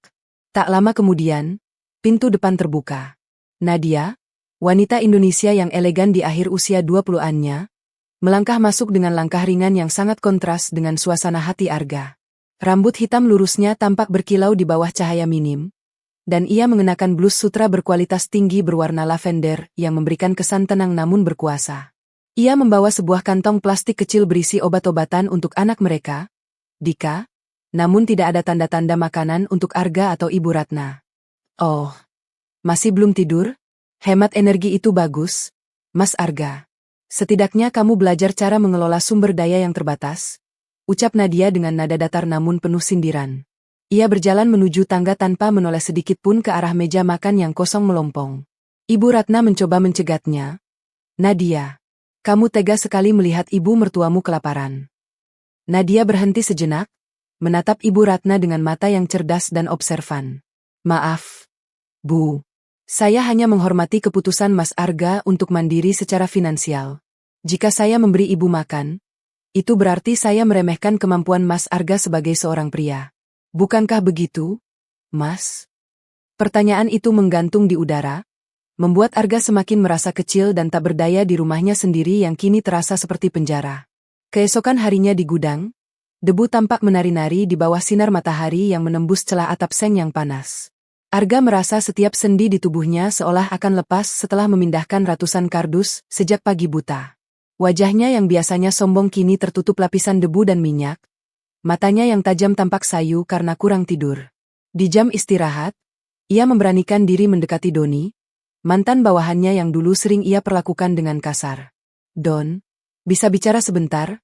Tak lama kemudian, pintu depan terbuka. Nadia, wanita Indonesia yang elegan di akhir usia 20-annya, melangkah masuk dengan langkah ringan yang sangat kontras dengan suasana hati Arga. Rambut hitam lurusnya tampak berkilau di bawah cahaya minim, dan ia mengenakan blus sutra berkualitas tinggi berwarna lavender yang memberikan kesan tenang namun berkuasa. Ia membawa sebuah kantong plastik kecil berisi obat-obatan untuk anak mereka, Dika, namun tidak ada tanda-tanda makanan untuk Arga atau Ibu Ratna. Oh, masih belum tidur? Hemat energi itu bagus, Mas Arga. Setidaknya kamu belajar cara mengelola sumber daya yang terbatas, ucap Nadia dengan nada datar namun penuh sindiran. Ia berjalan menuju tangga tanpa menoleh sedikit pun ke arah meja makan yang kosong melompong. Ibu Ratna mencoba mencegatnya. Nadia, kamu tega sekali melihat ibu mertuamu kelaparan. Nadia berhenti sejenak, menatap Ibu Ratna dengan mata yang cerdas dan observan. Maaf, Bu. Saya hanya menghormati keputusan Mas Arga untuk mandiri secara finansial. Jika saya memberi ibu makan, itu berarti saya meremehkan kemampuan Mas Arga sebagai seorang pria. Bukankah begitu, Mas? Pertanyaan itu menggantung di udara, membuat Arga semakin merasa kecil dan tak berdaya di rumahnya sendiri yang kini terasa seperti penjara. Keesokan harinya di gudang, debu tampak menari-nari di bawah sinar matahari yang menembus celah atap seng yang panas. Arga merasa setiap sendi di tubuhnya seolah akan lepas setelah memindahkan ratusan kardus sejak pagi buta. Wajahnya yang biasanya sombong kini tertutup lapisan debu dan minyak. Matanya yang tajam tampak sayu karena kurang tidur. Di jam istirahat, ia memberanikan diri mendekati Doni, mantan bawahannya yang dulu sering ia perlakukan dengan kasar. Don, bisa bicara sebentar?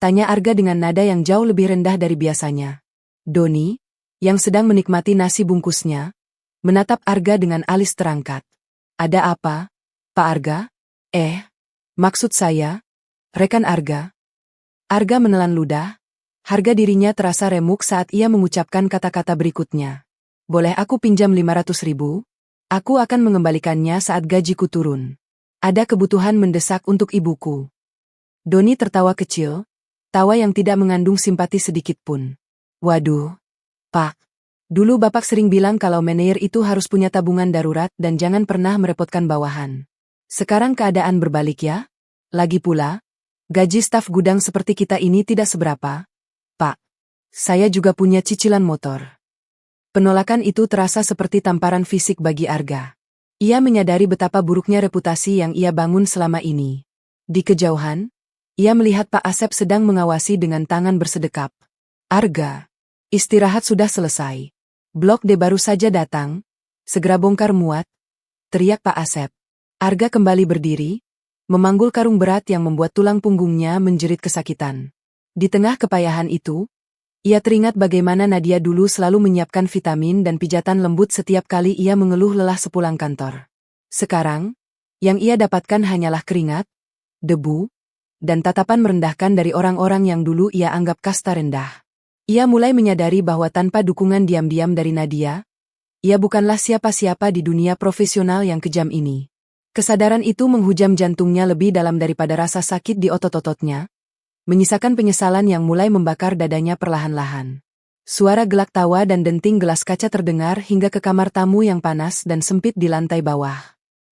Tanya Arga dengan nada yang jauh lebih rendah dari biasanya. Doni, yang sedang menikmati nasi bungkusnya, menatap Arga dengan alis terangkat. Ada apa, Pak Arga? Maksud saya, rekan Arga. Arga menelan ludah. Harga dirinya terasa remuk saat ia mengucapkan kata-kata berikutnya. Boleh aku pinjam 500.000? Aku akan mengembalikannya saat gajiku turun. Ada kebutuhan mendesak untuk ibuku. Doni tertawa kecil, tawa yang tidak mengandung simpati sedikit pun. Waduh, Pak. Dulu Bapak sering bilang kalau manajer itu harus punya tabungan darurat dan jangan pernah merepotkan bawahan. Sekarang keadaan berbalik ya? Lagi pula, gaji staf gudang seperti kita ini tidak seberapa. Pak, saya juga punya cicilan motor. Penolakan itu terasa seperti tamparan fisik bagi Arga. Ia menyadari betapa buruknya reputasi yang ia bangun selama ini. Di kejauhan, ia melihat Pak Asep sedang mengawasi dengan tangan bersedekap. Arga, istirahat sudah selesai. Blok D baru saja datang. Segera bongkar muat, teriak Pak Asep. Arga kembali berdiri, memanggul karung berat yang membuat tulang punggungnya menjerit kesakitan. Di tengah kepayahan itu, ia teringat bagaimana Nadia dulu selalu menyiapkan vitamin dan pijatan lembut setiap kali ia mengeluh lelah sepulang kantor. Sekarang, yang ia dapatkan hanyalah keringat, debu, dan tatapan merendahkan dari orang-orang yang dulu ia anggap kasta rendah. Ia mulai menyadari bahwa tanpa dukungan diam-diam dari Nadia, ia bukanlah siapa-siapa di dunia profesional yang kejam ini. Kesadaran itu menghujam jantungnya lebih dalam daripada rasa sakit di otot-ototnya, menyisakan penyesalan yang mulai membakar dadanya perlahan-lahan. Suara gelak tawa dan denting gelas kaca terdengar hingga ke kamar tamu yang panas dan sempit di lantai bawah.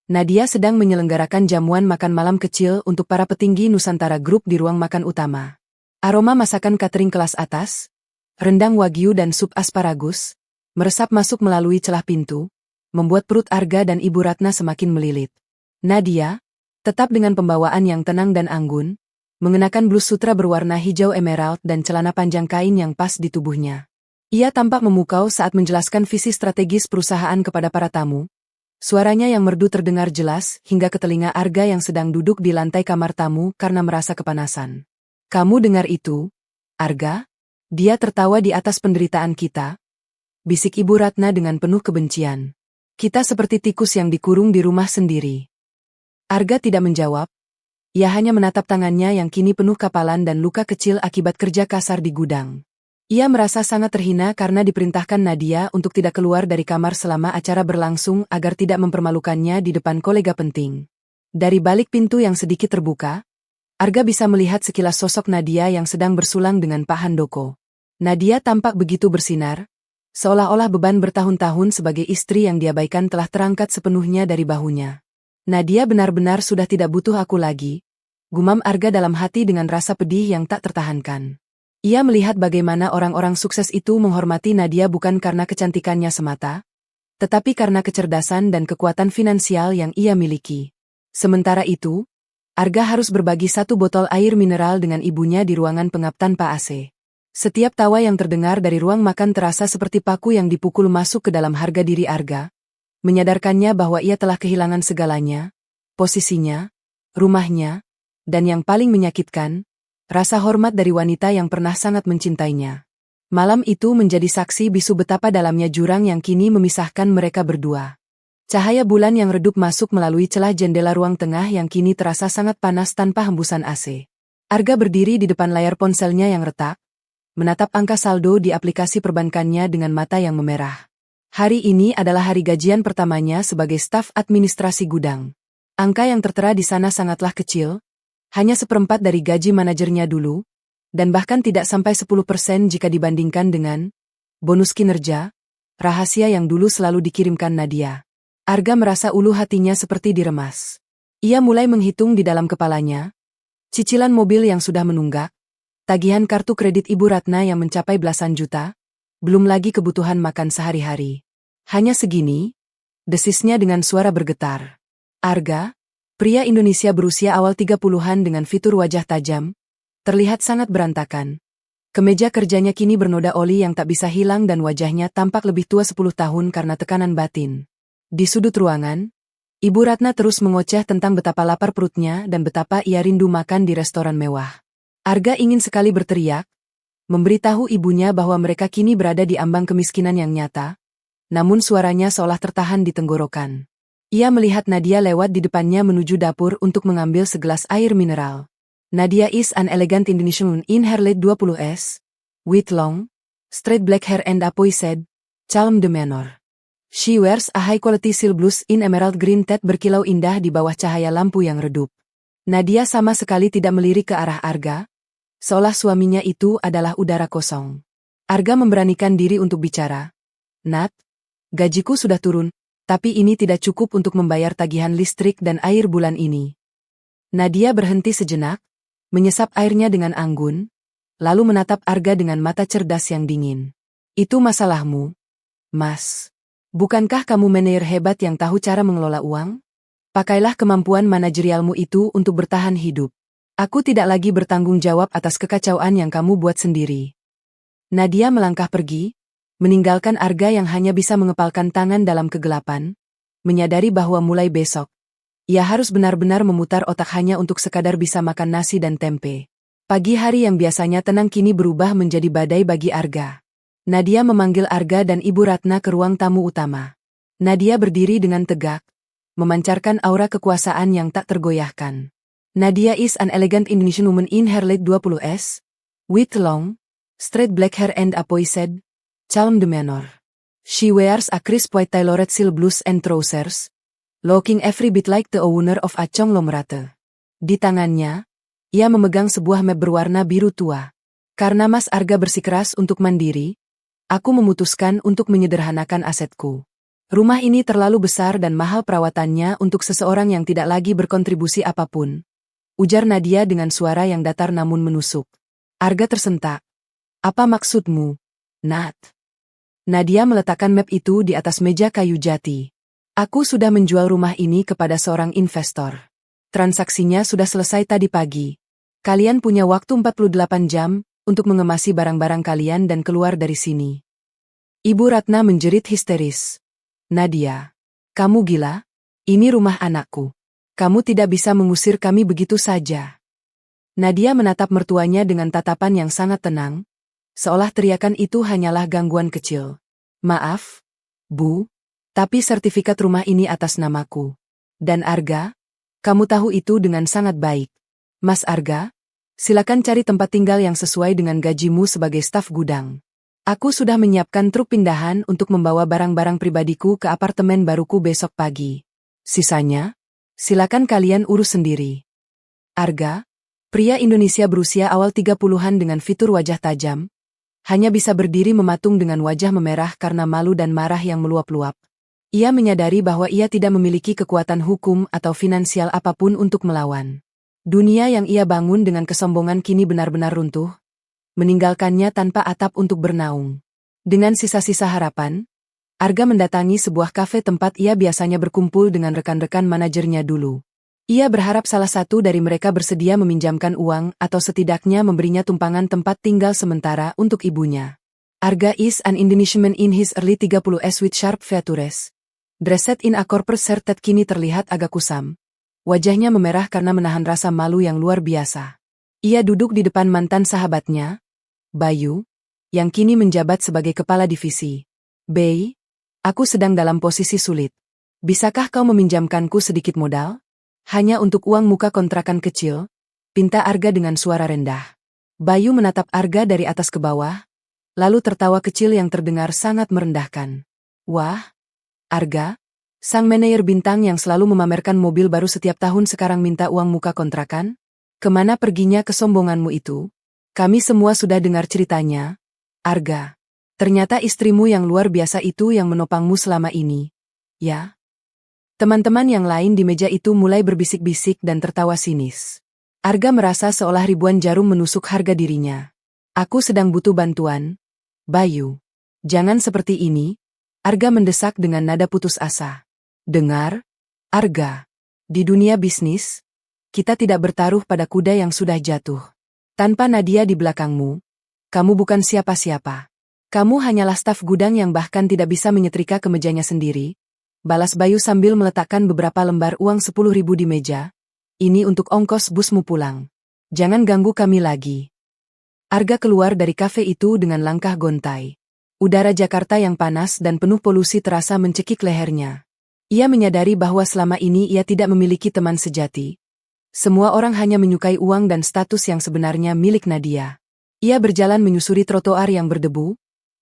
Nadia sedang menyelenggarakan jamuan makan malam kecil untuk para petinggi Nusantara Group di ruang makan utama. Aroma masakan catering kelas atas, rendang wagyu dan sup asparagus, meresap masuk melalui celah pintu, membuat perut Arga dan Ibu Ratna semakin melilit. Nadia, tetap dengan pembawaan yang tenang dan anggun, mengenakan blus sutra berwarna hijau emerald dan celana panjang kain yang pas di tubuhnya. Ia tampak memukau saat menjelaskan visi strategis perusahaan kepada para tamu. Suaranya yang merdu terdengar jelas hingga ke telinga Arga yang sedang duduk di lantai kamar tamu karena merasa kepanasan. Kamu dengar itu, Arga? Dia tertawa di atas penderitaan kita, bisik Ibu Ratna dengan penuh kebencian. Kita seperti tikus yang dikurung di rumah sendiri. Arga tidak menjawab. Ia hanya menatap tangannya yang kini penuh kapalan dan luka kecil akibat kerja kasar di gudang. Ia merasa sangat terhina karena diperintahkan Nadia untuk tidak keluar dari kamar selama acara berlangsung agar tidak mempermalukannya di depan kolega penting. Dari balik pintu yang sedikit terbuka, Arga bisa melihat sekilas sosok Nadia yang sedang bersulang dengan Pak Handoko. Nadia tampak begitu bersinar, seolah-olah beban bertahun-tahun sebagai istri yang diabaikan telah terangkat sepenuhnya dari bahunya. Nadia benar-benar sudah tidak butuh aku lagi, gumam Arga dalam hati dengan rasa pedih yang tak tertahankan. Ia melihat bagaimana orang-orang sukses itu menghormati Nadia bukan karena kecantikannya semata, tetapi karena kecerdasan dan kekuatan finansial yang ia miliki. Sementara itu, Arga harus berbagi satu botol air mineral dengan ibunya di ruangan pengap tanpa AC. Setiap tawa yang terdengar dari ruang makan terasa seperti paku yang dipukul masuk ke dalam harga diri Arga, menyadarkannya bahwa ia telah kehilangan segalanya, posisinya, rumahnya, dan yang paling menyakitkan, rasa hormat dari wanita yang pernah sangat mencintainya. Malam itu menjadi saksi bisu betapa dalamnya jurang yang kini memisahkan mereka berdua. Cahaya bulan yang redup masuk melalui celah jendela ruang tengah yang kini terasa sangat panas tanpa hembusan AC. Arga berdiri di depan layar ponselnya yang retak, menatap angka saldo di aplikasi perbankannya dengan mata yang memerah. Hari ini adalah hari gajian pertamanya sebagai staf administrasi gudang. Angka yang tertera di sana sangatlah kecil, hanya seperempat dari gaji manajernya dulu, dan bahkan tidak sampai 10% jika dibandingkan dengan bonus kinerja, rahasia yang dulu selalu dikirimkan Nadia. Arga merasa ulu hatinya seperti diremas. Ia mulai menghitung di dalam kepalanya, cicilan mobil yang sudah menunggak, tagihan kartu kredit Ibu Ratna yang mencapai belasan juta, belum lagi kebutuhan makan sehari-hari. Hanya segini, desisnya dengan suara bergetar. Arga, pria Indonesia berusia awal 30-an dengan fitur wajah tajam, terlihat sangat berantakan. Kemeja kerjanya kini bernoda oli yang tak bisa hilang dan wajahnya tampak lebih tua 10 tahun karena tekanan batin. Di sudut ruangan, Ibu Ratna terus mengoceh tentang betapa lapar perutnya dan betapa ia rindu makan di restoran mewah. Arga ingin sekali berteriak, memberitahu ibunya bahwa mereka kini berada di ambang kemiskinan yang nyata, namun suaranya seolah tertahan di tenggorokan. Ia melihat Nadia lewat di depannya menuju dapur untuk mengambil segelas air mineral. Nadia is an elegant Indonesian woman in her late 20s, with long, straight black hair and a poised, calm demeanor. She wears a high-quality silk blouse in emerald green that berkilau indah di bawah cahaya lampu yang redup. Nadia sama sekali tidak melirik ke arah Arga, seolah suaminya itu adalah udara kosong. Arga memberanikan diri untuk bicara. Nat, gajiku sudah turun, tapi ini tidak cukup untuk membayar tagihan listrik dan air bulan ini. Nadia berhenti sejenak, menyesap airnya dengan anggun, lalu menatap Arga dengan mata cerdas yang dingin. Itu masalahmu, Mas. Bukankah kamu manajer hebat yang tahu cara mengelola uang? Pakailah kemampuan manajerialmu itu untuk bertahan hidup. Aku tidak lagi bertanggung jawab atas kekacauan yang kamu buat sendiri. Nadia melangkah pergi, meninggalkan Arga yang hanya bisa mengepalkan tangan dalam kegelapan, menyadari bahwa mulai besok, ia harus benar-benar memutar otak hanya untuk sekadar bisa makan nasi dan tempe. Pagi hari yang biasanya tenang kini berubah menjadi badai bagi Arga. Nadia memanggil Arga dan Ibu Ratna ke ruang tamu utama. Nadia berdiri dengan tegak, memancarkan aura kekuasaan yang tak tergoyahkan. Nadia is an elegant Indonesian woman in her late 20s, with long, straight black hair and a poised, calm demeanor. She wears a crisp white tailored silk blouse and trousers, looking every bit like the owner of a conglomerate. Di tangannya, ia memegang sebuah map berwarna biru tua. Karena Mas Arga bersikeras untuk mandiri, aku memutuskan untuk menyederhanakan asetku. Rumah ini terlalu besar dan mahal perawatannya untuk seseorang yang tidak lagi berkontribusi apapun. Ujar Nadia dengan suara yang datar namun menusuk. Arga tersentak. Apa maksudmu, Nat? Nadia meletakkan map itu di atas meja kayu jati. Aku sudah menjual rumah ini kepada seorang investor. Transaksinya sudah selesai tadi pagi. Kalian punya waktu 48 jam untuk mengemasi barang-barang kalian dan keluar dari sini. Ibu Ratna menjerit histeris. Nadia, kamu gila? Ini rumah anakku. Kamu tidak bisa mengusir kami begitu saja. Nadia menatap mertuanya dengan tatapan yang sangat tenang, seolah teriakan itu hanyalah gangguan kecil. Maaf, Bu, tapi sertifikat rumah ini atas namaku. Dan Arga, kamu tahu itu dengan sangat baik. Mas Arga, silakan cari tempat tinggal yang sesuai dengan gajimu sebagai staf gudang. Aku sudah menyiapkan truk pindahan untuk membawa barang-barang pribadiku ke apartemen baruku besok pagi. Sisanya, silakan kalian urus sendiri. Arga, pria Indonesia berusia awal 30-an dengan fitur wajah tajam, hanya bisa berdiri mematung dengan wajah memerah karena malu dan marah yang meluap-luap. Ia menyadari bahwa ia tidak memiliki kekuatan hukum atau finansial apapun untuk melawan. Dunia yang ia bangun dengan kesombongan kini benar-benar runtuh, meninggalkannya tanpa atap untuk bernaung. Dengan sisa-sisa harapan, Arga mendatangi sebuah kafe tempat ia biasanya berkumpul dengan rekan-rekan manajernya dulu. Ia berharap salah satu dari mereka bersedia meminjamkan uang atau setidaknya memberinya tumpangan tempat tinggal sementara untuk ibunya. Arga is an Indonesian man in his early 30s with sharp features. Dressed in a corporate shirt that kini terlihat agak kusam. Wajahnya memerah karena menahan rasa malu yang luar biasa. Ia duduk di depan mantan sahabatnya, Bayu, yang kini menjabat sebagai kepala divisi. Bei, aku sedang dalam posisi sulit. Bisakah kau meminjamkanku sedikit modal? Hanya untuk uang muka kontrakan kecil, pinta Arga dengan suara rendah. Bayu menatap Arga dari atas ke bawah, lalu tertawa kecil yang terdengar sangat merendahkan. Wah, Arga, sang manajer bintang yang selalu memamerkan mobil baru setiap tahun sekarang minta uang muka kontrakan? Kemana perginya kesombonganmu itu? Kami semua sudah dengar ceritanya. Arga, ternyata istrimu yang luar biasa itu yang menopangmu selama ini. Ya? Teman-teman yang lain di meja itu mulai berbisik-bisik dan tertawa sinis. Arga merasa seolah ribuan jarum menusuk harga dirinya. Aku sedang butuh bantuan. Bayu, jangan seperti ini. Arga mendesak dengan nada putus asa. Dengar, Arga. Di dunia bisnis, kita tidak bertaruh pada kuda yang sudah jatuh. Tanpa Nadia di belakangmu, kamu bukan siapa-siapa. Kamu hanyalah staf gudang yang bahkan tidak bisa menyetrika kemejanya sendiri. Balas Bayu sambil meletakkan beberapa lembar uang 10.000 di meja. Ini untuk ongkos busmu pulang. Jangan ganggu kami lagi. Arga keluar dari kafe itu dengan langkah gontai. Udara Jakarta yang panas dan penuh polusi terasa mencekik lehernya. Ia menyadari bahwa selama ini ia tidak memiliki teman sejati. Semua orang hanya menyukai uang dan status yang sebenarnya milik Nadia. Ia berjalan menyusuri trotoar yang berdebu,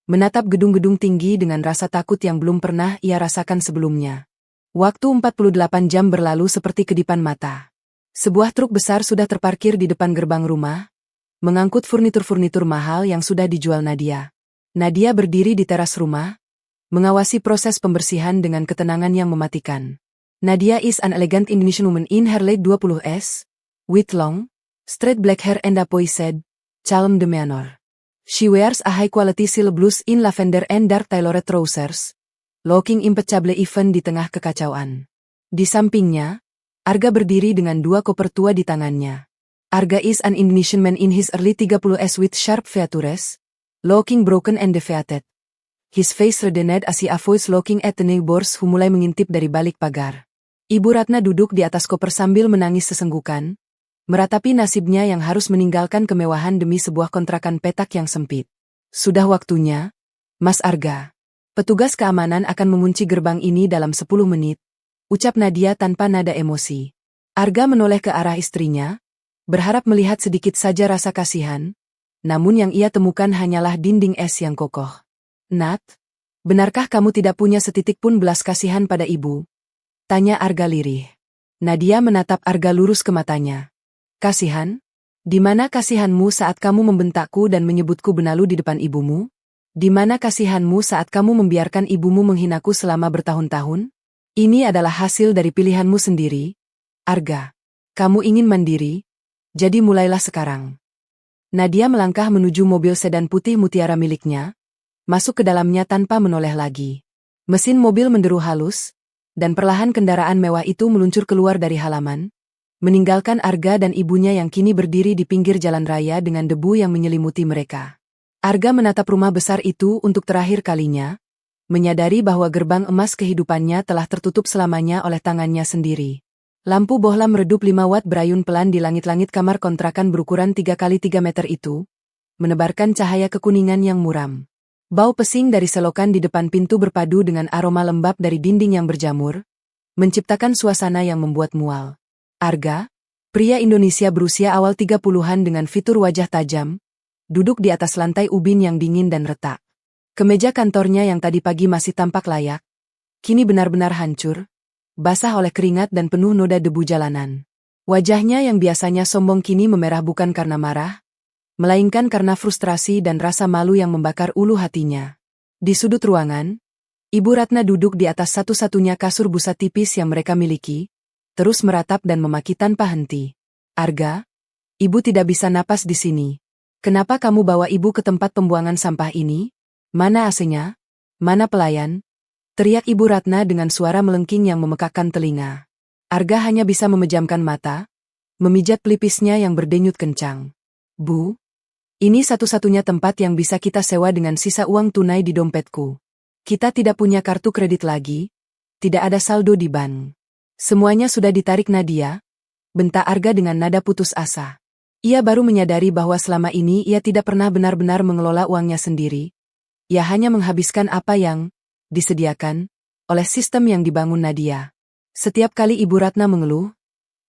menatap gedung-gedung tinggi dengan rasa takut yang belum pernah ia rasakan sebelumnya. Waktu 48 jam berlalu seperti kedipan mata. Sebuah truk besar sudah terparkir di depan gerbang rumah, mengangkut furnitur-furnitur mahal yang sudah dijual Nadia. Nadia berdiri di teras rumah, mengawasi proses pembersihan dengan ketenangan yang mematikan. Nadia is an elegant Indonesian woman in her late 20s, with long, straight black hair and a poised, calm demeanor. She wears a high-quality silk blouse in lavender and dark tailored trousers, looking impeccable even di tengah kekacauan. Di sampingnya, Arga berdiri dengan dua koper tua di tangannya. Arga is an Indonesian man in his early 30s with sharp features, looking broken and defeated. His face reddened as he avoids looking at the neighbors who mulai mengintip dari balik pagar. Ibu Ratna duduk di atas koper sambil menangis sesenggukan, meratapi nasibnya yang harus meninggalkan kemewahan demi sebuah kontrakan petak yang sempit. Sudah waktunya, Mas Arga. Petugas keamanan akan mengunci gerbang ini dalam 10 menit, ucap Nadia tanpa nada emosi. Arga menoleh ke arah istrinya, berharap melihat sedikit saja rasa kasihan, namun yang ia temukan hanyalah dinding es yang kokoh. Nat, benarkah kamu tidak punya setitik pun belas kasihan pada ibu? Tanya Arga lirih. Nadia menatap Arga lurus ke matanya. Kasihan? Di mana kasihanmu saat kamu membentakku dan menyebutku benalu di depan ibumu? Di mana kasihanmu saat kamu membiarkan ibumu menghinaku selama bertahun-tahun? Ini adalah hasil dari pilihanmu sendiri. Arga, kamu ingin mandiri? Jadi mulailah sekarang. Nadia melangkah menuju mobil sedan putih mutiara miliknya, masuk ke dalamnya tanpa menoleh lagi. Mesin mobil menderu halus, dan perlahan kendaraan mewah itu meluncur keluar dari halaman, meninggalkan Arga dan ibunya yang kini berdiri di pinggir jalan raya dengan debu yang menyelimuti mereka. Arga menatap rumah besar itu untuk terakhir kalinya, menyadari bahwa gerbang emas kehidupannya telah tertutup selamanya oleh tangannya sendiri. Lampu bohlam redup 5 watt berayun pelan di langit-langit kamar kontrakan berukuran 3x3 meter itu, menebarkan cahaya kekuningan yang muram. Bau pesing dari selokan di depan pintu berpadu dengan aroma lembab dari dinding yang berjamur, menciptakan suasana yang membuat mual. Arga, pria Indonesia berusia awal 30-an dengan fitur wajah tajam, duduk di atas lantai ubin yang dingin dan retak. Kemeja kantornya yang tadi pagi masih tampak layak, kini benar-benar hancur, basah oleh keringat dan penuh noda debu jalanan. Wajahnya yang biasanya sombong kini memerah bukan karena marah, melainkan karena frustrasi dan rasa malu yang membakar ulu hatinya. Di sudut ruangan, Ibu Ratna duduk di atas satu-satunya kasur busa tipis yang mereka miliki, terus meratap dan memaki tanpa henti. Arga, ibu tidak bisa napas di sini. Kenapa kamu bawa ibu ke tempat pembuangan sampah ini? Mana AC-nya? Mana pelayan? Teriak Ibu Ratna dengan suara melengking yang memekakkan telinga. Arga hanya bisa memejamkan mata, memijat pelipisnya yang berdenyut kencang. Bu, ini satu-satunya tempat yang bisa kita sewa dengan sisa uang tunai di dompetku. Kita tidak punya kartu kredit lagi, tidak ada saldo di bank. Semuanya sudah ditarik Nadia, bentak Arga dengan nada putus asa. Ia baru menyadari bahwa selama ini ia tidak pernah benar-benar mengelola uangnya sendiri. Ia hanya menghabiskan apa yang disediakan oleh sistem yang dibangun Nadia. Setiap kali Ibu Ratna mengeluh,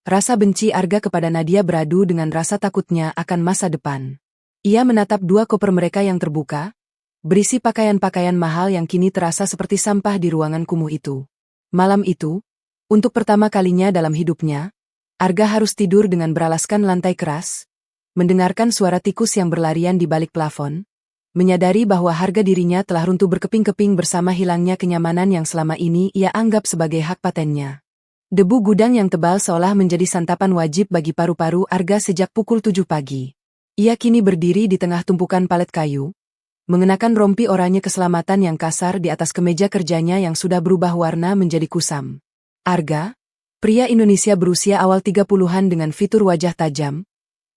rasa benci Arga kepada Nadia beradu dengan rasa takutnya akan masa depan. Ia menatap dua koper mereka yang terbuka, berisi pakaian-pakaian mahal yang kini terasa seperti sampah di ruangan kumuh itu. Malam itu, untuk pertama kalinya dalam hidupnya, Arga harus tidur dengan beralaskan lantai keras, mendengarkan suara tikus yang berlarian di balik plafon, menyadari bahwa harga dirinya telah runtuh berkeping-keping bersama hilangnya kenyamanan yang selama ini ia anggap sebagai hak patennya. Debu gudang yang tebal seolah menjadi santapan wajib bagi paru-paru Arga sejak pukul 7 pagi. Ia kini berdiri di tengah tumpukan palet kayu, mengenakan rompi oranye keselamatan yang kasar di atas kemeja kerjanya yang sudah berubah warna menjadi kusam. Arga, pria Indonesia berusia awal 30-an dengan fitur wajah tajam,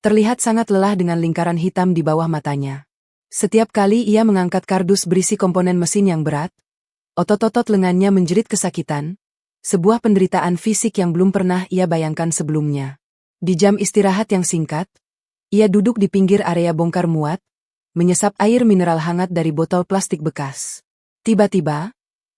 terlihat sangat lelah dengan lingkaran hitam di bawah matanya. Setiap kali ia mengangkat kardus berisi komponen mesin yang berat, otot-otot lengannya menjerit kesakitan, sebuah penderitaan fisik yang belum pernah ia bayangkan sebelumnya. Di jam istirahat yang singkat, ia duduk di pinggir area bongkar muat, menyesap air mineral hangat dari botol plastik bekas. Tiba-tiba,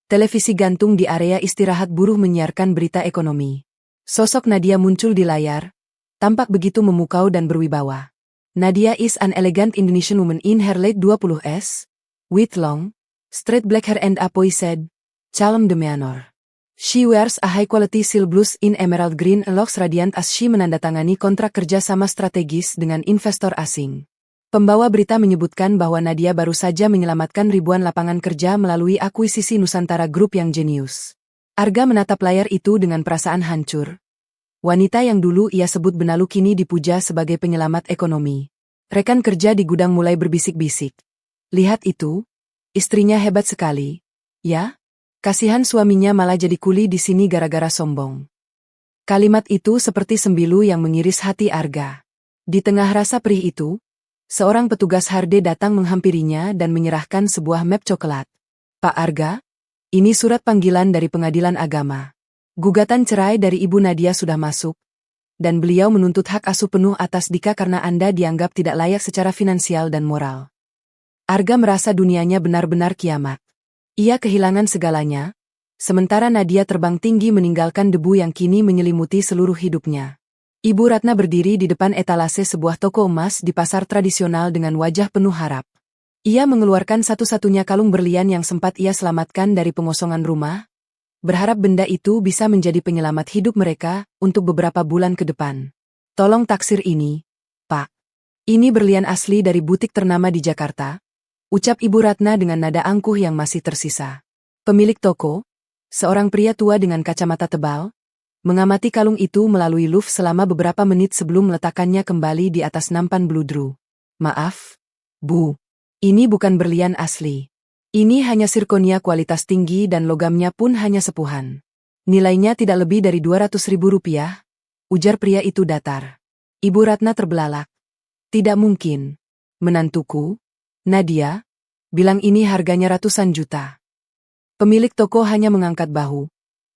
televisi gantung di area istirahat buruh menyiarkan berita ekonomi. Sosok Nadia muncul di layar, tampak begitu memukau dan berwibawa. Nadia is an elegant Indonesian woman in her late 20s, with long, straight black hair and a poised, calm demeanor. She wears a high-quality silk blouse in emerald green and looks radiant as she menandatangani kontrak kerja sama strategis dengan investor asing. Pembawa berita menyebutkan bahwa Nadia baru saja menyelamatkan ribuan lapangan kerja melalui akuisisi Nusantara Group yang jenius. Arga menatap layar itu dengan perasaan hancur. Wanita yang dulu ia sebut benalu kini dipuja sebagai penyelamat ekonomi. Rekan kerja di gudang mulai berbisik-bisik. Lihat itu, istrinya hebat sekali. Ya, kasihan suaminya malah jadi kuli di sini gara-gara sombong. Kalimat itu seperti sembilu yang mengiris hati Arga. Di tengah rasa perih itu, seorang petugas HRD datang menghampirinya dan menyerahkan sebuah map coklat. Pak Arga, ini surat panggilan dari Pengadilan Agama. Gugatan cerai dari Ibu Nadia sudah masuk, dan beliau menuntut hak asuh penuh atas Dika karena Anda dianggap tidak layak secara finansial dan moral. Arga merasa dunianya benar-benar kiamat. Ia kehilangan segalanya, sementara Nadia terbang tinggi meninggalkan debu yang kini menyelimuti seluruh hidupnya. Ibu Ratna berdiri di depan etalase sebuah toko emas di pasar tradisional dengan wajah penuh harap. Ia mengeluarkan satu-satunya kalung berlian yang sempat ia selamatkan dari pengosongan rumah, berharap benda itu bisa menjadi penyelamat hidup mereka untuk beberapa bulan ke depan. Tolong taksir ini, Pak. Ini berlian asli dari butik ternama di Jakarta, ucap Ibu Ratna dengan nada angkuh yang masih tersisa. Pemilik toko, seorang pria tua dengan kacamata tebal, mengamati kalung itu melalui luv selama beberapa menit sebelum meletakkannya kembali di atas nampan bludru. Maaf, Bu. Ini bukan berlian asli. Ini hanya sirkonia kualitas tinggi dan logamnya pun hanya sepuhan. Nilainya tidak lebih dari 200.000 rupiah, ujar pria itu datar. Ibu Ratna terbelalak. Tidak mungkin. Menantuku, Nadia, bilang ini harganya ratusan juta. Pemilik toko hanya mengangkat bahu.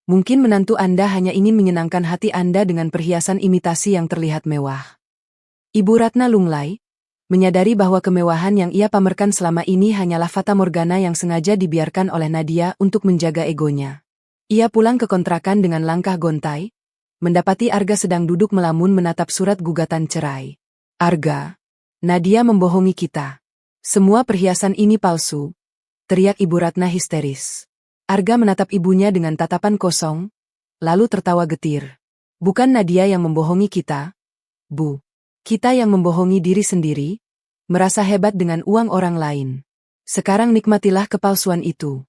Mungkin menantu Anda hanya ingin menyenangkan hati Anda dengan perhiasan imitasi yang terlihat mewah. Ibu Ratna lunglai, menyadari bahwa kemewahan yang ia pamerkan selama ini hanyalah fata morgana yang sengaja dibiarkan oleh Nadia untuk menjaga egonya. Ia pulang ke kontrakan dengan langkah gontai, mendapati Arga sedang duduk melamun menatap surat gugatan cerai. Arga, Nadia membohongi kita. Semua perhiasan ini palsu, teriak Ibu Ratna histeris. Arga menatap ibunya dengan tatapan kosong, lalu tertawa getir. Bukan Nadia yang membohongi kita, Bu. Kita yang membohongi diri sendiri, merasa hebat dengan uang orang lain. Sekarang nikmatilah kepalsuan itu.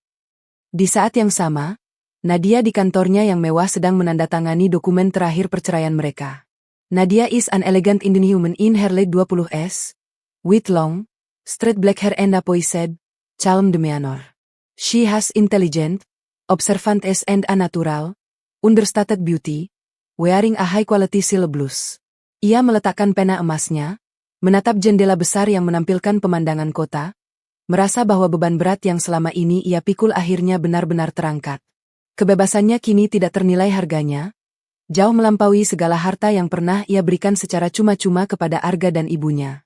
Di saat yang sama, Nadia di kantornya yang mewah sedang menandatangani dokumen terakhir perceraian mereka. Nadia is an elegant Indian woman in her late 20s, With long, straight black hair and a poised, calm demeanor. She has intelligent, observant eyes and a natural, understated beauty, wearing a high-quality silk blouse. Ia meletakkan pena emasnya, menatap jendela besar yang menampilkan pemandangan kota, merasa bahwa beban berat yang selama ini ia pikul akhirnya benar-benar terangkat. Kebebasannya kini tidak ternilai harganya, jauh melampaui segala harta yang pernah ia berikan secara cuma-cuma kepada Arga dan ibunya.